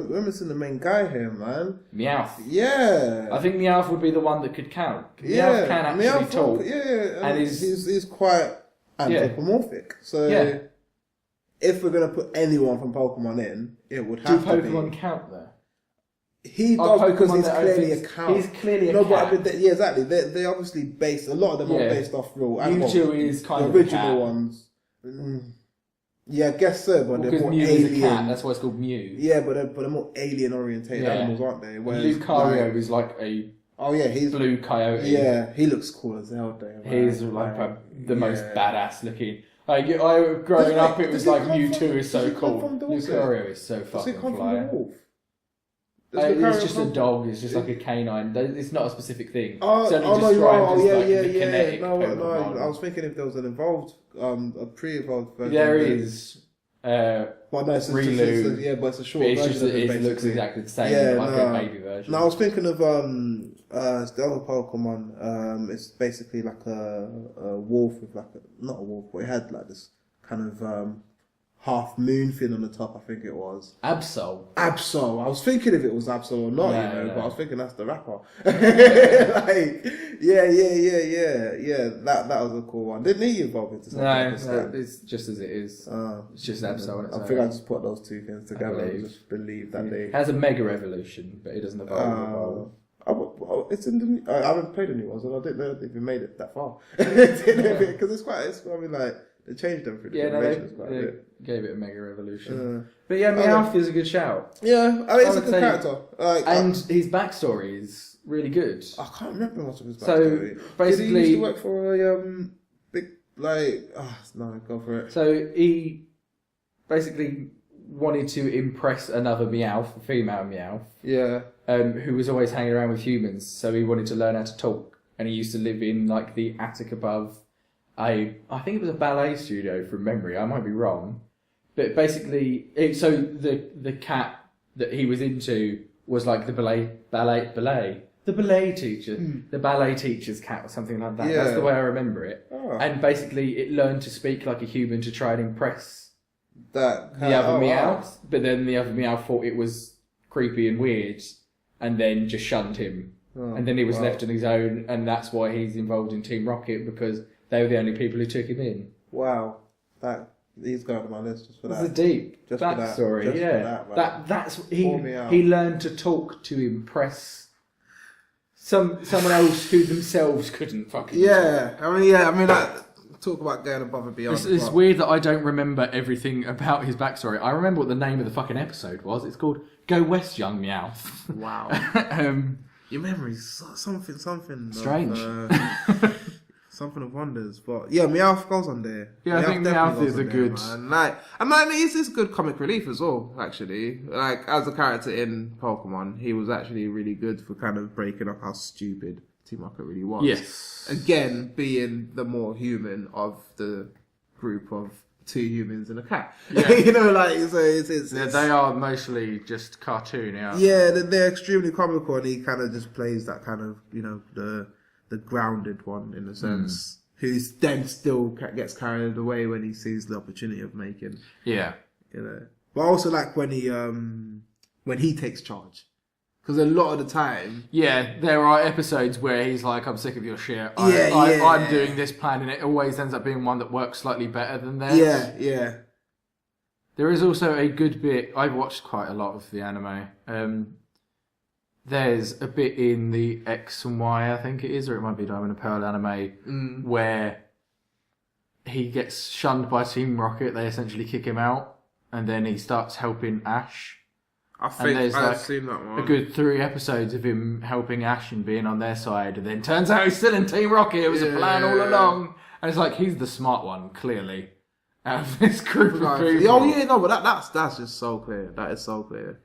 We're missing the main guy here, man. Meowth. Yeah. I think Meowth would be the one that could count. Meowth can actually talk. Yeah. And he's quite anthropomorphic. So if we're going to put anyone from Pokemon in, it would have to be. Do Pokemon count there? He does because he's clearly a count. He's clearly a count. But yeah, exactly. They obviously based, a lot of them are based off real animals. Mewtwo is kind of the original a cat. ones. Yeah, I guess so, but they're more Mew alien. is a cat, that's why it's called Mew. Yeah, but they're more alien orientated animals, aren't they? Whereas, Lucario is like a he's blue coyote. Yeah, he looks cool as hell, though. He's like the most badass looking. Like growing up, it was like Mewtwo is so cool. Lucario is so fucking fly. It's just a dog. It's just like a canine. It's not a specific thing. No, kinetic no. Pokemon. I was thinking if there was an involved, a pre-evolved version. There is. But no, it's Reloop. but it's a short It's version just of it, it looks exactly the same, a baby version. No, I was thinking of the other Pokemon. It's basically like a wolf with not a wolf, but it had like this kind of half moon thing on the top. I think it was Absol. I was thinking if it was Absol or not, but I was thinking that's the rapper. That was a cool one. Didn't he evolve into something? No, it's just as it is. It's just Absol. I think I just put those two things together and just believe that they... It has a mega evolution, but it doesn't evolve. It's in the. I haven't played the new ones, and I didn't know they even made it that far. Because it's I mean, like they changed them for the generations quite a bit. Gave it a mega evolution. But yeah, Meowth is a good shout. Yeah, I mean, it's a good character. And his backstory is really good. I can't remember much of his backstory. So basically, did he used to work for a big no, go for it. So he basically wanted to impress another Meowth, a female Meowth. Yeah. Who was always hanging around with humans, so he wanted to learn how to talk. And he used to live in like the attic above I think it was a ballet studio from memory. I might be wrong, but basically, the cat that he was into was like the ballet teacher's cat or something like that. Yeah. That's the way I remember it. Oh. And basically, it learned to speak like a human to try and impress the other Meowth. But then the other Meowth thought it was creepy and weird, and then just shunned him. And then he was left on his own, and that's why he's involved in Team Rocket, because they were the only people who took him in. Wow, he's going on my list just for that. It's a deep backstory. He learned to talk to impress someone else who themselves couldn't fucking. Yeah, I mean, talk about going above and beyond. It's weird that I don't remember everything about his backstory. I remember what the name of the fucking episode was. It's called "Go West, Young Meowth." Wow. Your memory's something strange. Something of wonders, but yeah, Meowth goes on there. Yeah, I think Meowth is a good. It's good comic relief as well. Actually, like as a character in Pokemon, he was actually really good for kind of breaking up how stupid Team Rocket really was. Yes. Again, being the more human of the group of two humans and a cat. Yeah. They are mostly just cartoon. Yeah, they're extremely comical, and he kind of just plays that kind of the grounded one in a sense, who then still gets carried away when he sees the opportunity of making. Yeah. But also like when he takes charge, Because a lot of the time... Yeah, there are episodes where he's like, I'm sick of your shit. Yeah. I'm doing this plan, and it always ends up being one that works slightly better than theirs. Yeah. There is also a good bit... I've watched quite a lot of the anime. There's a bit in the X and Y, I think it is, or it might be Diamond and Pearl anime, where he gets shunned by Team Rocket. They essentially kick him out, and then he starts helping Ash. I think I've seen that one. A good 3 episodes of him helping Ash and being on their side, and then turns out he's still in Team Rocket. It was a plan all along. And it's like, he's the smart one, clearly, out of this group of people. Oh, yeah, no, but that's just so clear. That is so clear.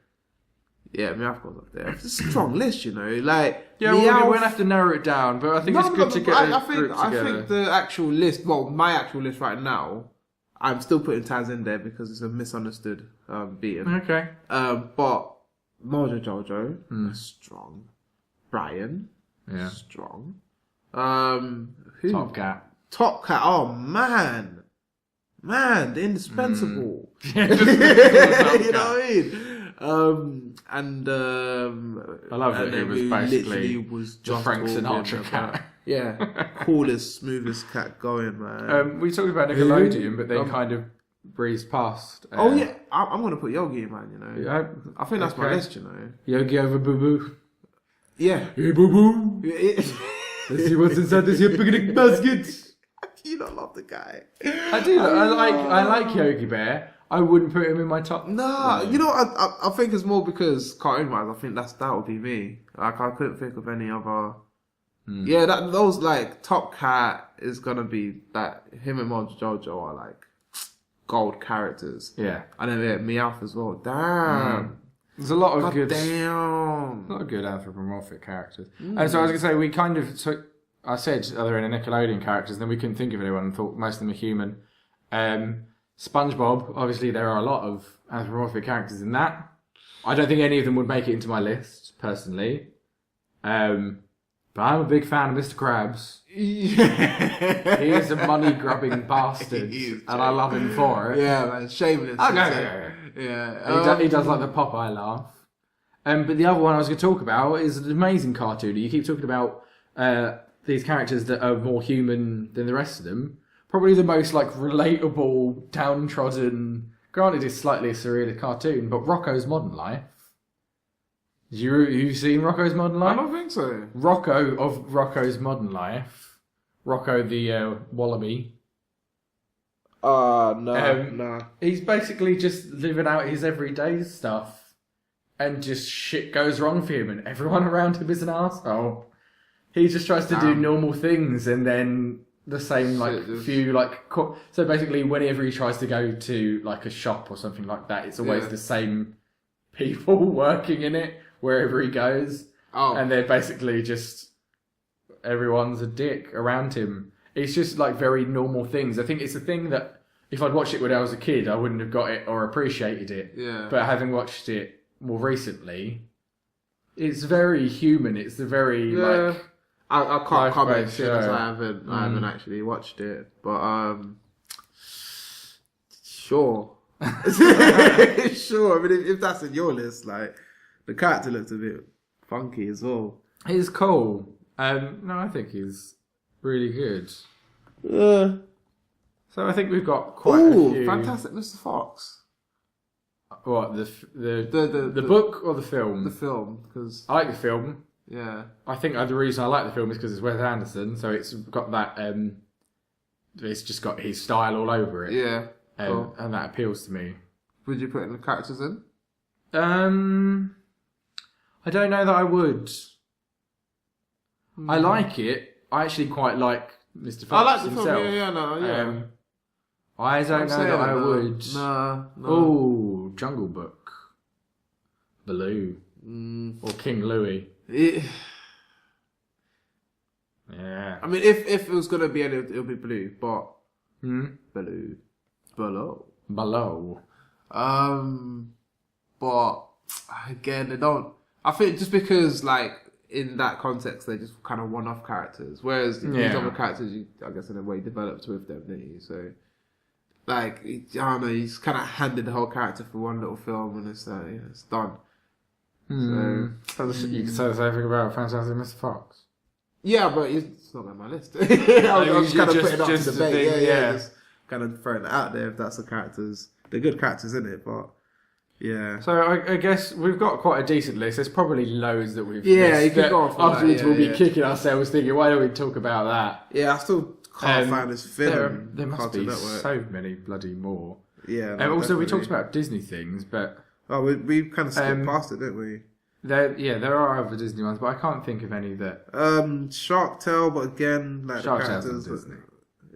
Yeah, Meowth goes up there. It's a strong list, you know. Like, yeah, we won't have to narrow it down, but I think it's good to get a group together. I think the actual list, well, my actual list right now, I'm still putting Taz in there because it's a misunderstood beating. Okay. But Mojo Jojo, strong. Brian, strong. Who? Top Cat. Top Cat. Oh man, the indispensable. You know what I mean? And I love that he was basically was the Frank Sinatra cat. Yeah, coolest, smoothest cat going, man. We talked about Nickelodeon, but they kind of breezed past. I'm gonna put Yogi in, man. You know, yeah, I think that's my list. You know, Yogi over Boo Boo. Yeah, hey Boo Boo. Let's see what's inside this here picnic basket. You don't love the guy. I do. I like Yogi Bear. I wouldn't put him in my top. Nah, you know, I think it's more because cartoon-wise, I think that would be me. Like, I couldn't think of any other. Yeah, those like Top Cat is gonna be that. Him and Mojo Jojo are like gold characters. Yeah, and then Meowth as well. Damn, there's a lot of good. Damn, a lot of good anthropomorphic characters. And so I was gonna say we kind of took. I said other than Nickelodeon characters, then we couldn't think of anyone and thought most of them are human. SpongeBob, obviously there are a lot of anthropomorphic characters in that. I don't think any of them would make it into my list, personally. But I'm a big fan of Mr. Krabs. He is a money-grubbing bastard, and I love him for it. Yeah, man, shameless. Yeah. He does like the Popeye laugh. But the other one I was going to talk about is an amazing cartoon. You keep talking about these characters that are more human than the rest of them. Probably the most like relatable, downtrodden. Granted, it's slightly a surrealist cartoon, but Rocko's Modern Life. You've seen Rocko's Modern Life? I don't think so. Rocko of Rocko's Modern Life. Rocko the wallaby. No. He's basically just living out his everyday stuff, and just shit goes wrong for him, and everyone around him is an arsehole. He just tries to do normal things, and then the same so basically whenever he tries to go to like a shop or something like that, it's always the same people working in it wherever he goes, and they're basically just everyone's a dick around him. It's just like very normal things. I think it's a thing that if I'd watched it when I was a kid, I wouldn't have got it or appreciated it. But having watched it more recently, it's very human. It's a very like I can't comment since I haven't actually watched it, but sure. Sure. I mean, if that's in your list, like the character looks a bit funky as well. He's cool. No, I think he's really good. So I think we've got quite a few. Fantastic Mr. Fox. What the book or the film? The film, because I like the film. Yeah, I think the reason I like the film is because it's Wes Anderson, so it's got that. It's just got his style all over it. Yeah, and that appeals to me. Would you put any characters in? I don't know that I would. I like it. I actually quite like Mr. Fox I like the himself. film. I don't know that I would. No. Oh, Jungle Book, Baloo, or King Louie. Yeah. I mean, if it was gonna be, it'll be Baloo, but Baloo. But again, they don't. I think just because, like, in that context, they're just kind of one-off characters. Whereas these other characters, I guess, in a way, developed with them, didn't you? So, like, I don't know, he's kind of handed the whole character for one little film, and it's done. So you can say the same thing about Fantastic Mr. Fox. Yeah, but it's not on my list. I was kind of putting up to debate. Yeah. Just kind of throwing it out there if that's they're good characters in it, but yeah. So I guess we've got quite a decent list. There's probably loads that we've missed. You could go off afterwards we'll be kicking ourselves thinking, why don't we talk about that? Yeah, I still can't find this film. There must be so many bloody more. Yeah. No, also, we talked about Disney things, but... Oh, we kind of skipped past it, didn't we? There are other Disney ones, but I can't think of any that... Shark Tale, but again, like Shark the Tale's characters... Disney.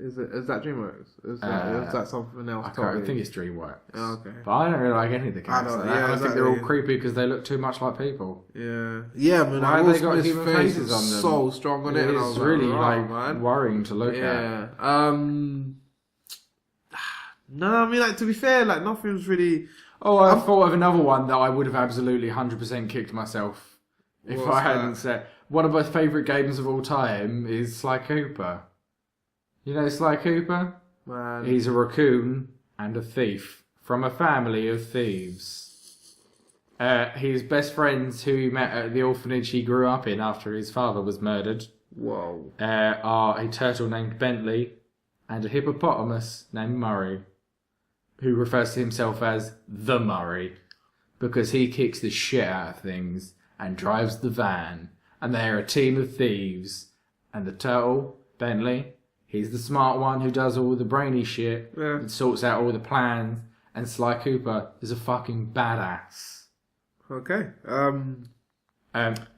Is that DreamWorks? Is that something else? I think it's DreamWorks. Oh, okay. But I don't really like any of the characters. I think they're all creepy because they look too much like people. Yeah. Yeah, man. Why have they got human faces on them? So strong on it. It's really worrying to look at. Yeah. No, I mean, like, to be fair, like, nothing's really... Oh, I thought of another one that I would have absolutely 100% kicked myself if I hadn't said. One of my favourite games of all time is Sly Cooper. You know Sly Cooper? Man. He's a raccoon and a thief from a family of thieves. His best friends who he met at the orphanage he grew up in after his father was murdered are a turtle named Bentley and a hippopotamus named Murray, who refers to himself as the Murray because he kicks the shit out of things and drives the van. And they're a team of thieves. And the turtle, Bentley, he's the smart one who does all the brainy shit and sorts out all the plans. And Sly Cooper is a fucking badass. Okay.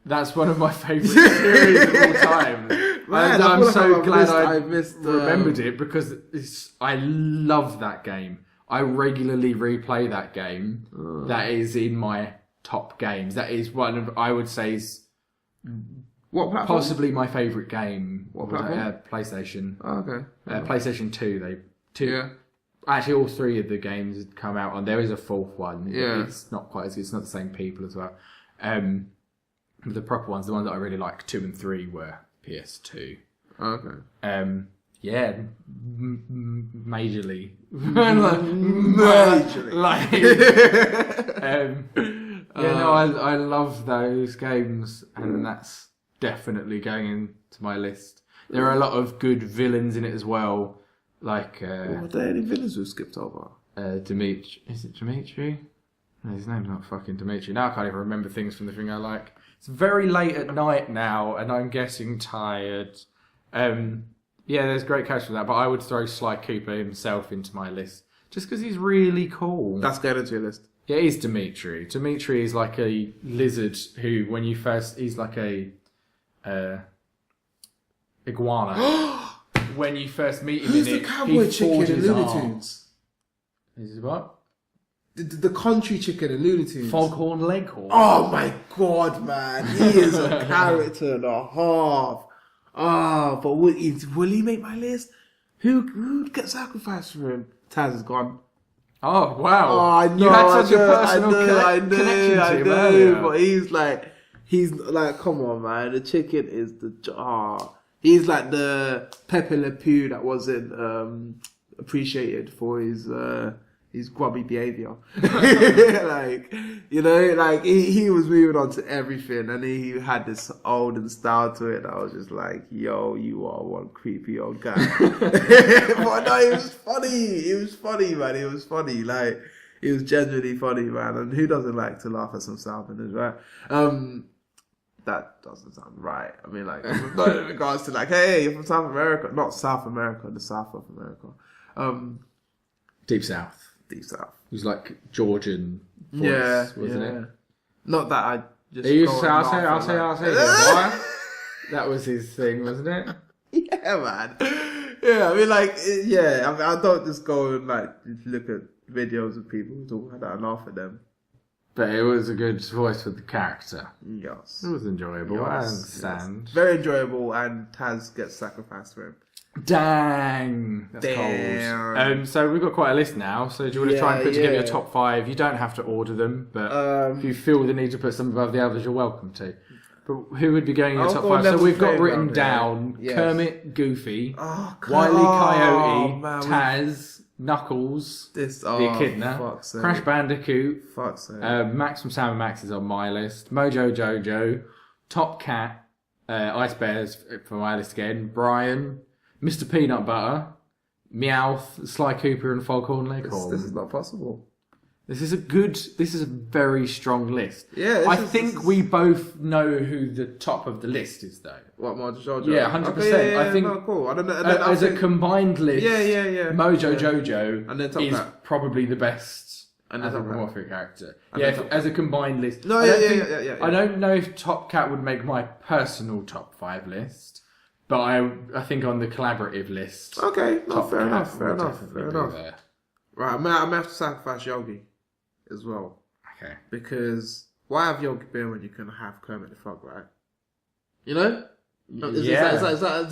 That's one of my favourite series of all time. Man, I'm so glad I remembered it because I love that game. I regularly replay that game. That is in my top games. That is one of, I would say, what platform? Possibly my favourite game. What platform? PlayStation. Oh, okay. PlayStation 2. Actually, all three of the games had come out, and there is a fourth one. Yeah. It's not quite as good. It's not the same people as well. The proper ones, the ones that I really like, 2 and 3, were PS2. Okay. Yeah, majorly. I love those games, and that's definitely going into my list. There are a lot of good villains in it as well, like... Were there any villains we skipped over? Dimitri. Is it Dimitri? No, his name's not fucking Dimitri. Now I can't even remember things from the thing I like. It's very late at night now, and I'm getting tired. Yeah, there's great characters for that, but I would throw Sly Cooper himself into my list just because he's really cool. That's going into your list. Yeah, it is Dimitri. Dimitri is like a lizard who, when you first, he's like a iguana. When you first meet him, who's the cowboy chicken in Looney Tunes? Is it what? The country chicken in Looney Tunes. Foghorn Leghorn. Oh my god, man! He is a character and a half. But will he make my list? Who would get sacrificed for him? Taz is gone. Oh wow! Oh, I know. You had such a personal connection to him earlier. But he's like, come on, man. The chicken is he's like the Pepe Le Pew that wasn't appreciated for his grubby behaviour. Like, you know, like he was moving on to everything, and he had this olden style to it. I was just like, yo, you are one creepy old guy. But no, it was funny. It was funny, man. It was funny. Like, it was genuinely funny, man. And who doesn't like to laugh at some Southerners, right? That doesn't sound right. I mean, like, not in regards to like, hey, you're from South America. Not South America, the South of America. Deep South. Deep South. It was like Georgian voice, wasn't it? Not that I just... I'll say. That was his thing, wasn't it? Yeah, man. Yeah, I mean, like, yeah. I mean, I don't just go and, like, look at videos of people talking like that and laugh at them. But it was a good voice for the character. Yes. It was enjoyable, yes, I understand. Yes. Very enjoyable, and Taz gets sacrificed for him. Dang, that's cold. So we've got quite a list now. So do you want to try and put together your top 5? You don't have to order them, but if you feel the need to put some above the others, you're welcome to. But who would be going in your top 5? So we've got written down Kermit, Goofy, Wile E. Coyote, Taz, Knuckles, the Oh, Echidna, fuck's sake. Crash Bandicoot, Fuck's sake. Max from Sam and Max is on my list, Mojo Jojo, Top Cat, Ice Bears for my list again, Brian, Mr. Peanut Butter, Meowth, Sly Cooper and Foghorn Leghorn. This is not possible. This is a very strong list. Yeah, I think we both know who the top of the list is, though. What, Mojo Jojo? Yeah, 100%. Okay, I think no, cool. I don't know. as a combined list, Mojo Jojo and then Top is Cat. probably the best And then Top anthropomorphic character. And Yeah, then Top as a combined list. No, I don't know if Top Cat would make my personal top 5 list, but I think on the collaborative list. Okay, no, Top fair Cat enough. Fair would enough. definitely Fair be enough. there. Right, I'm gonna have to sacrifice Yogi as well. Okay. Because why have Yogi Bear when you can have Kermit the Frog, right? You know? Yeah. Is that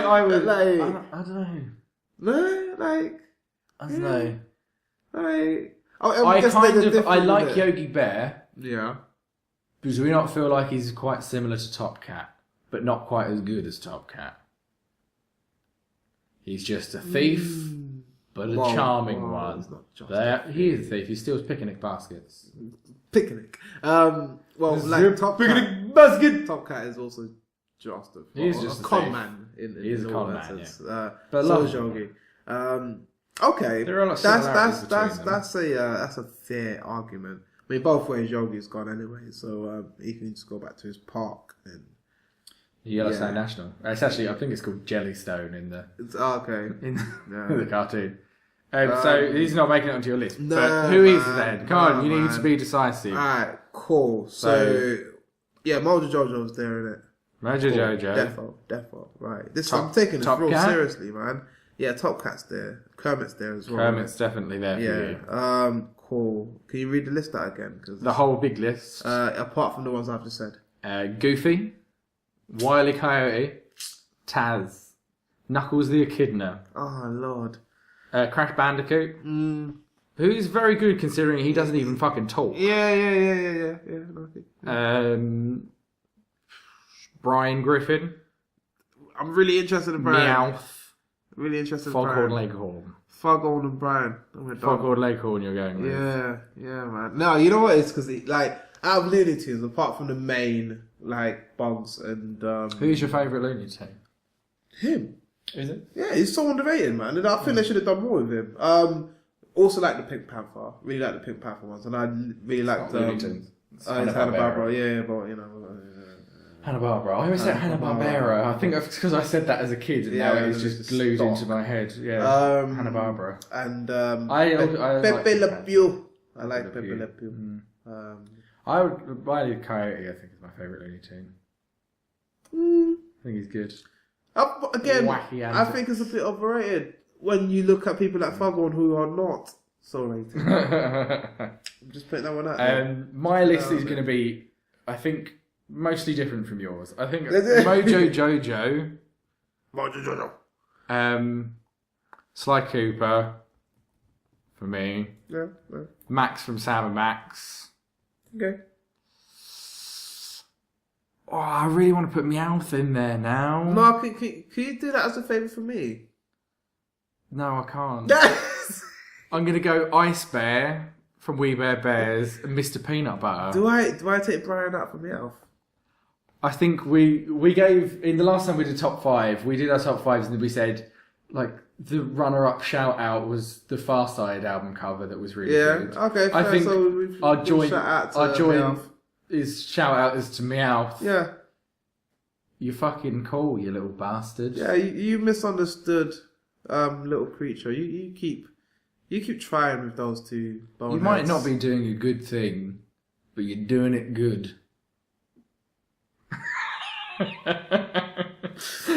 I would. Like, I don't know. no, like, I don't know. like. I like Yogi Bear Yeah. because we not feel like he's quite similar to Top Cat, but not quite as good as Top Cat. He's just a thief, but a charming one. He's not just He is a thief. He steals picnic baskets. Picnic. Well, like Top Cat. basket. Top Cat is also just a. He is just a con thief. man. He is a all con that man, sense. But so love is him. Yogi. Okay, There are a lot of similarities that's between them. that's a fair argument. I mean, both ways Yogi's gone anyway, so he can just go back to his park and. Yellowstone National. It's actually, I think it's called Jellystone in the Okay. in Yeah. the cartoon. So he's not making it onto your list. No, but who is man. then? Come on, No, you need man. to be decisive. Alright, cool. So yeah, Mojo Jojo's there, innit? Mojo Cool. Jojo. Defo. Right. This Top- I'm taking this Top real Cat? seriously, man. Yeah, Top Cat's there. Kermit's there as well. Kermit's definitely there for Yeah. you. Cool. Can you read the list out again? Cause The whole big list. apart from the ones I've just said. Goofy, Wile E. Coyote, Taz, Knuckles the Echidna, Oh Lord. Crash Bandicoot, who's very good considering he doesn't even fucking talk. Yeah. Okay. Brian Griffin, I'm really interested in Brian. Meowth, Really interested in Foghorn Brian. Leghorn. Foghorn and Brian. I'm gonna Foghorn Leghorn you're going with. Yeah, man. No, you know what? It's because like out of Looney Tunes, apart from the main like Bugs and Who's your favourite Looney Tune? him. Is it? Yeah, he's so underrated, man. And I think they should have done more with him. Also like the Pink Panther. Really like the Pink Panther ones, and I really liked Looney Tunes. It's Hanna-Barbera. Yeah, but you know. Hanna-Barbera. I always say Hanna-Barbera. I think it's because I said that as a kid, and now it's just glued into my head. Yeah, Hanna-Barbera. And I Pepe Le like Pew. I like Pepe Le Pew. I would Wile E. Coyote. I think is my favourite Looney Tune. I think he's good. Again, Wacky I think it's a bit overrated when you look at people like Foghorn who are not so rated. Just putting that one out there. My list is going to be, I think, mostly different from yours. I think Mojo Jojo. Mojo Jojo. Sly Cooper, for me. Yeah. Max from Sam and Max. Okay. Oh, I really want to put Meowth in there now. No, can you do that as a favour for me? No, I can't. I'm going to go Ice Bear from We Bear Bears and Mr. Peanut Butter. Do I take Brian out for Meowth? I think we gave, in the last time we did top 5, we did our top 5s and we said, like, the runner-up shout-out was the Far Side album cover that was really good. Okay. I think so our joint Meowth. is shout-out is to Meowth. Yeah. You're fucking cool, you little bastard. Yeah, you misunderstood, little creature. You keep trying with those two boneheads. You might not be doing a good thing, but you're doing it good.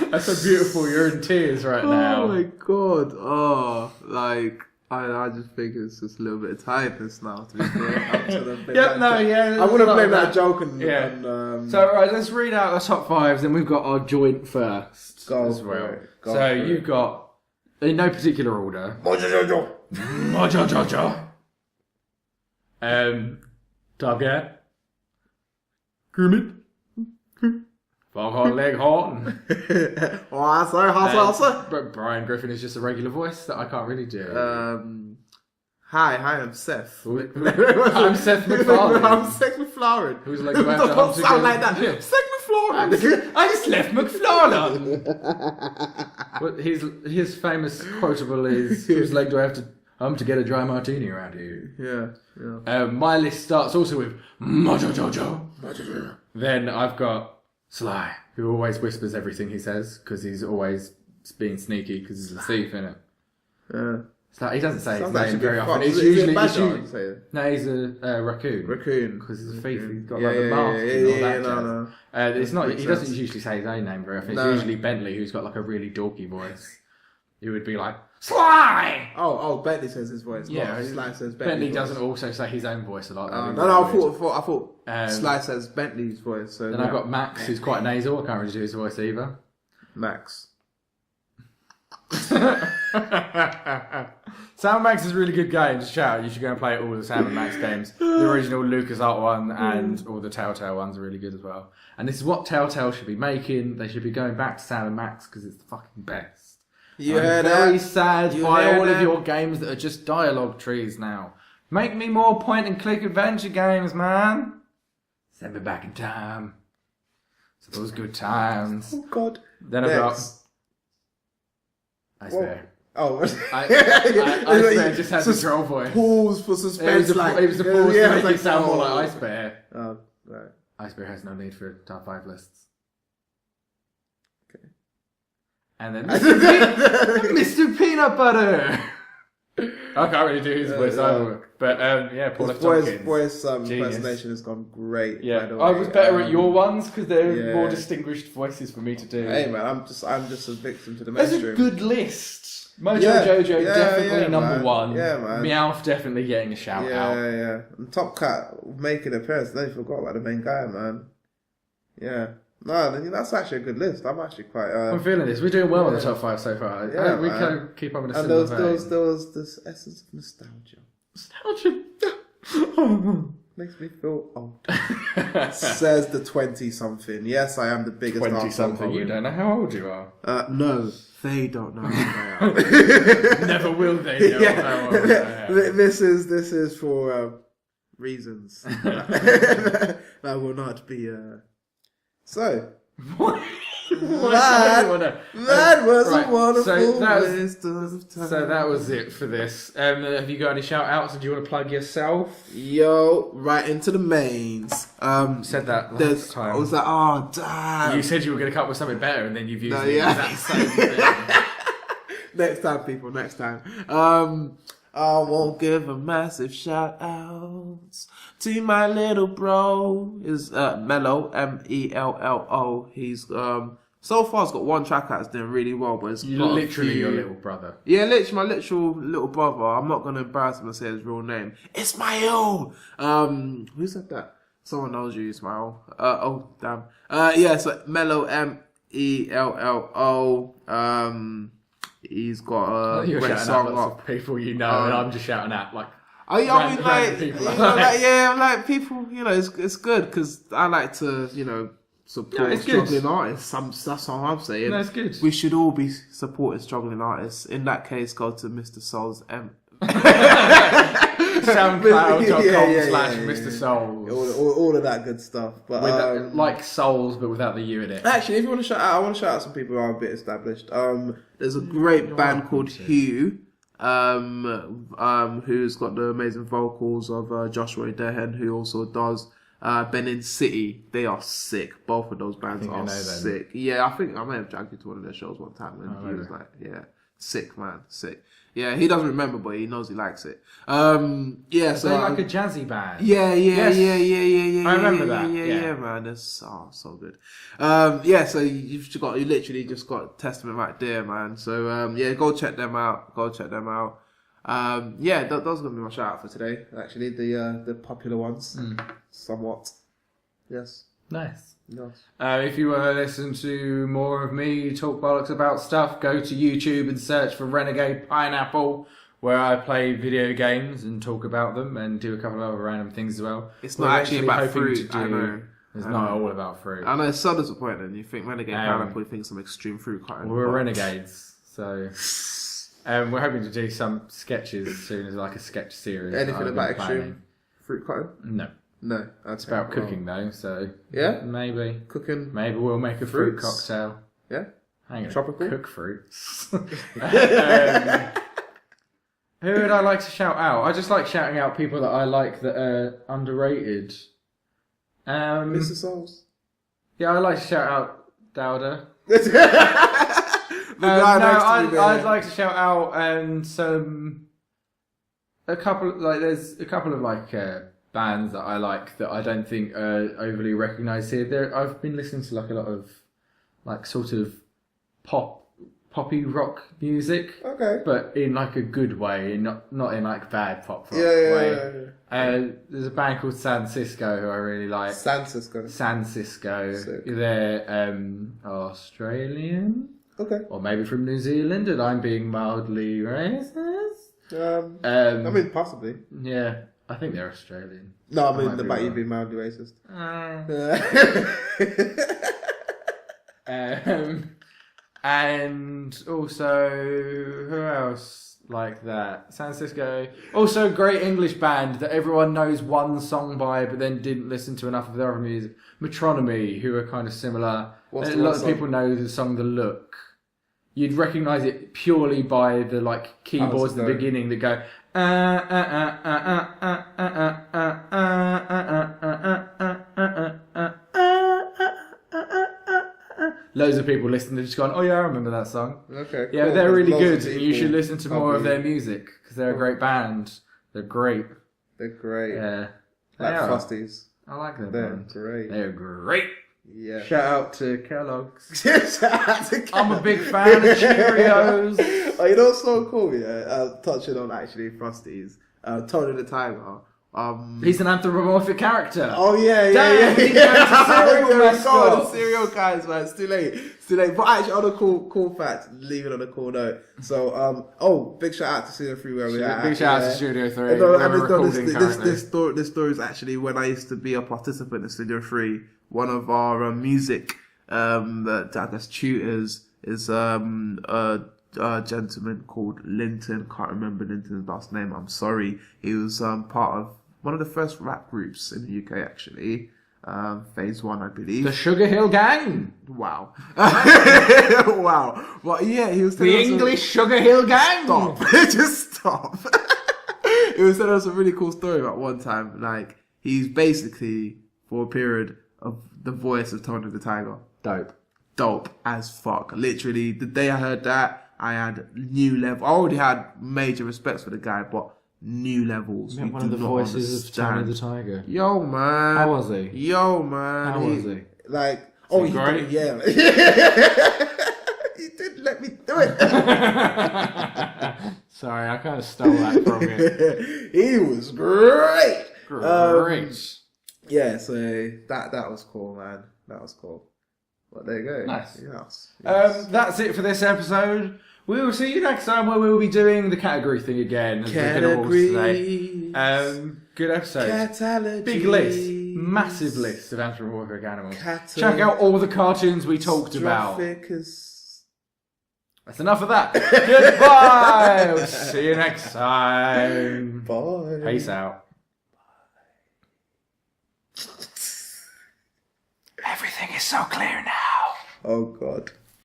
That's so beautiful. You're in tears right now. Oh my god! Oh, like I just think it's just a little bit of tiredness now. To be fair, I'm gonna blame that joke and So right, let's read out our top 5s, and we've got our joint first Go as for well. it. Go So for you've got, in no particular order, Mojo Jojo. Top Cat, Kermit, Foghorn Leghorn. But Brian Griffin is just a regular voice that I can't really do. Hi, I'm Seth. I'm Seth MacFarlane. I'm Seth MacFarlane. Who's like about to don't sound like that. Seth MacFarlane. I'm Seth MacFarlane. But his famous quotable is, "Whose leg do I have to get a dry martini around here?" Yeah. My list starts also with Mojo. Then I've got Sly, who always whispers everything he says because he's always being sneaky because he's a thief, innit? Yeah. It's like, he doesn't say his Sounds like name a very big often. fox. It's Is it usually... a badger, you say? No, he's a raccoon. Raccoon. Because he's a thief. He's got Yeah, like the mask and all that no. jazz. It's not. Makes He doesn't usually say his own name very often. It's No. usually Bentley, who's got like a really dorky voice. He would be like, Sly! Oh, Bentley says his voice. Yeah, Sly says Bentley voice. doesn't also say his own voice a lot. No, I thought Sly says Bentley's voice. So then I've got Max, who's quite nasal. I can't really do his voice either. Max. Sam Max is a really good game. Just shout out. You should go and play all the Sam and Max games. The original LucasArts one and all the Telltale ones are really good as well. And this is what Telltale should be making. They should be going back to Sam and Max because it's the fucking best. You I'm heard very that? sad You by heard all that? of your games that are just dialogue trees now. Make me more point and click adventure games, man. Send me back in time. So those good times. Oh God. Then I've got Ice Bear. Oh, I just had the troll voice. Pause for suspense. It was a pause to make it sound more like Ice Bear. Oh, right. Ice Bear has no need for top 5 lists. Okay. And then Mr. Peanut Butter. I can't really do his voice either. But Paul F. Tompkins. Voice impersonation has gone great. Yeah, by the way. I was better at your ones because they're yeah. more distinguished voices for me to do. Hey man, I'm just a victim to the That's mainstream. a good list. Mojo Yeah, Jojo yeah, definitely yeah, number man. one. Yeah, man. Meowth definitely getting a shout out. Yeah. And Top Cat making an appearance. They forgot about the main guy, man. Yeah. No, that's actually a good list. I'm actually quite. I'm feeling this. We're doing well on the top 5 so far. Yeah, We man. can keep up in a And similar there was this essence of nostalgia. Makes me feel old. Says the 20-something. Yes, I am the biggest 20-something. You don't know how old you are. No, they don't know how old I am. Never will they know how old I am. This is for reasons that will not be. So. That was a wonderful waste of time. So that was it for this. Have you got any shout outs? Do you want to plug yourself? Yo, right into the mains. Said that last time. I was like, oh damn. You said you were going to come up with something better, and then you've used No, the yeah. exact same thing. Next time, people. Next time. I won't give a massive shout outs to my little bro. Is Mello, Mello. He's so far he's got one track out that's doing really well, but it's got Literally your little brother. Yeah, literally my literal little brother. I'm not gonna embarrass him and say his real name. Ismail. Who said that? Someone knows you, Ismail. Oh damn. Yeah, so Mello, Mello. He's got a You're great shouting song out lots up. of people you know, and I'm just shouting out like. I mean, random like, people. you know, like, yeah, like people, you know, it's good because I like to, you know, support it's struggling good. artists. That's what I'm saying. No, it's good. We should all be supporting struggling artists. In that case, go to Mr. Soul's SoundCloud.com/Mr. Souls. All of that good stuff. But like Souls, but without the U in it. actually, if you want to shout out, I want to shout out some people who are a bit established. There's a great band called Hugh, who's got the amazing vocals of Joshua Dehan, who also does Benin City. They are sick. Both of those bands are sick. Yeah, I think I may have dragged you to one of their shows one time, and he was like, "Yeah, sick man, sick." Yeah, he doesn't remember, but he knows he likes it. Yeah, so they're like a jazzy band. Yeah. I remember that. Yeah, man. It's so good. Yeah, so you literally just got Testament right there, man. So yeah, go check them out. Yeah, those are gonna be my shout out for today. Actually, the popular ones, somewhat. Yes. Nice. Yes. If you want to listen to more of me talk bollocks about stuff, go to YouTube and search for Renegade Pineapple, where I play video games and talk about them and do a couple of other random things as well. It's not actually about fruit, I know. It's not all about fruit. I know it's so disappointing. You think Renegade Pineapple, you think some extreme fruit cutting. We're renegades, so we're hoping to do some sketches soon as like a sketch series. Anything about extreme fruit cutting? No. No. It's about cooking though, so yeah, maybe cooking. Maybe we'll make a fruit cocktail. Yeah. Hang on. Tropical? Cook fruits. Who would I like to shout out? I just like shouting out people that I like that are underrated. Mr. Souls. Yeah, I like to shout out Dowda. I'd like to shout out there's a couple of like bands that I like that I don't think are overly recognised here. I've been listening to like a lot of like sort of poppy rock music, but in like a good way, and not in like bad pop rock way. There's a band called San Cisco who I really like. San Cisco. Sick. They're Australian, or maybe from New Zealand, and I'm being mildly racist. I mean, possibly. Yeah, I think they're Australian. No, I mean about you being mildly racist. And also, who else like that? San Cisco. Also, great English band that everyone knows one song by, but then didn't listen to enough of their other music. Metronomy, who are kind of similar. A lot of people know the song The Look. You'd recognise it purely by the like keyboards at the beginning that go. Loads of people listening to just gone, oh yeah, I remember that song. Okay. Yeah, they're really good. You should listen to more of their music because they're a great band. They're great. They're great. Yeah. Like Frosties. I like them. They're great. They're great. Yeah. Shout out to Kellogg's. Shout out to Kellogg's. I'm a big fan of Cheerios. Oh, you know what's so cool? Yeah, touching on actually Frosties. Tony the Tiger. He's an anthropomorphic character. Oh yeah. The cereal guys, man. It's too late. But actually, on a cool fact, leave it on a cool note. So, big shout out to Studio 3 where we are. Big shout out to Studio 3. This story is actually when I used to be a participant in Studio 3. One of our music, I guess tutors is a gentleman called Linton. Can't remember Linton's last name. I'm sorry. He was part of one of the first rap groups in the UK, actually. Phase 1, I believe. The Sugar Hill Gang. Wow. Wow. Well, yeah, he was the English Sugar Hill Gang. Stop. Just stop. He was telling us a really cool story about one time. Like, he's basically, for a period, of the voice of Tony the Tiger. Dope as fuck. Literally, the day I heard that, I had new level. I already had major respects for the guy, but new levels. One of the voices of Tony the Tiger. Yo, man. How was he? Yo, man. How was he? Like, he great? Yeah. He didn't let me do it. Sorry, I kind of stole that from you. He was great. Great. Yeah, so that was cool, man. That was cool. But there you go. Nice. Yes. That's it for this episode. We will see you next time where we will be doing the category thing again. Categories. Good episode. Catalogy. Big list. Massive list of anthropomorphic animals. Check out all the cartoons we talked about. That's enough of that. Goodbye. We'll see you next time. Bye. Peace out. Everything is so clear now. Oh, God.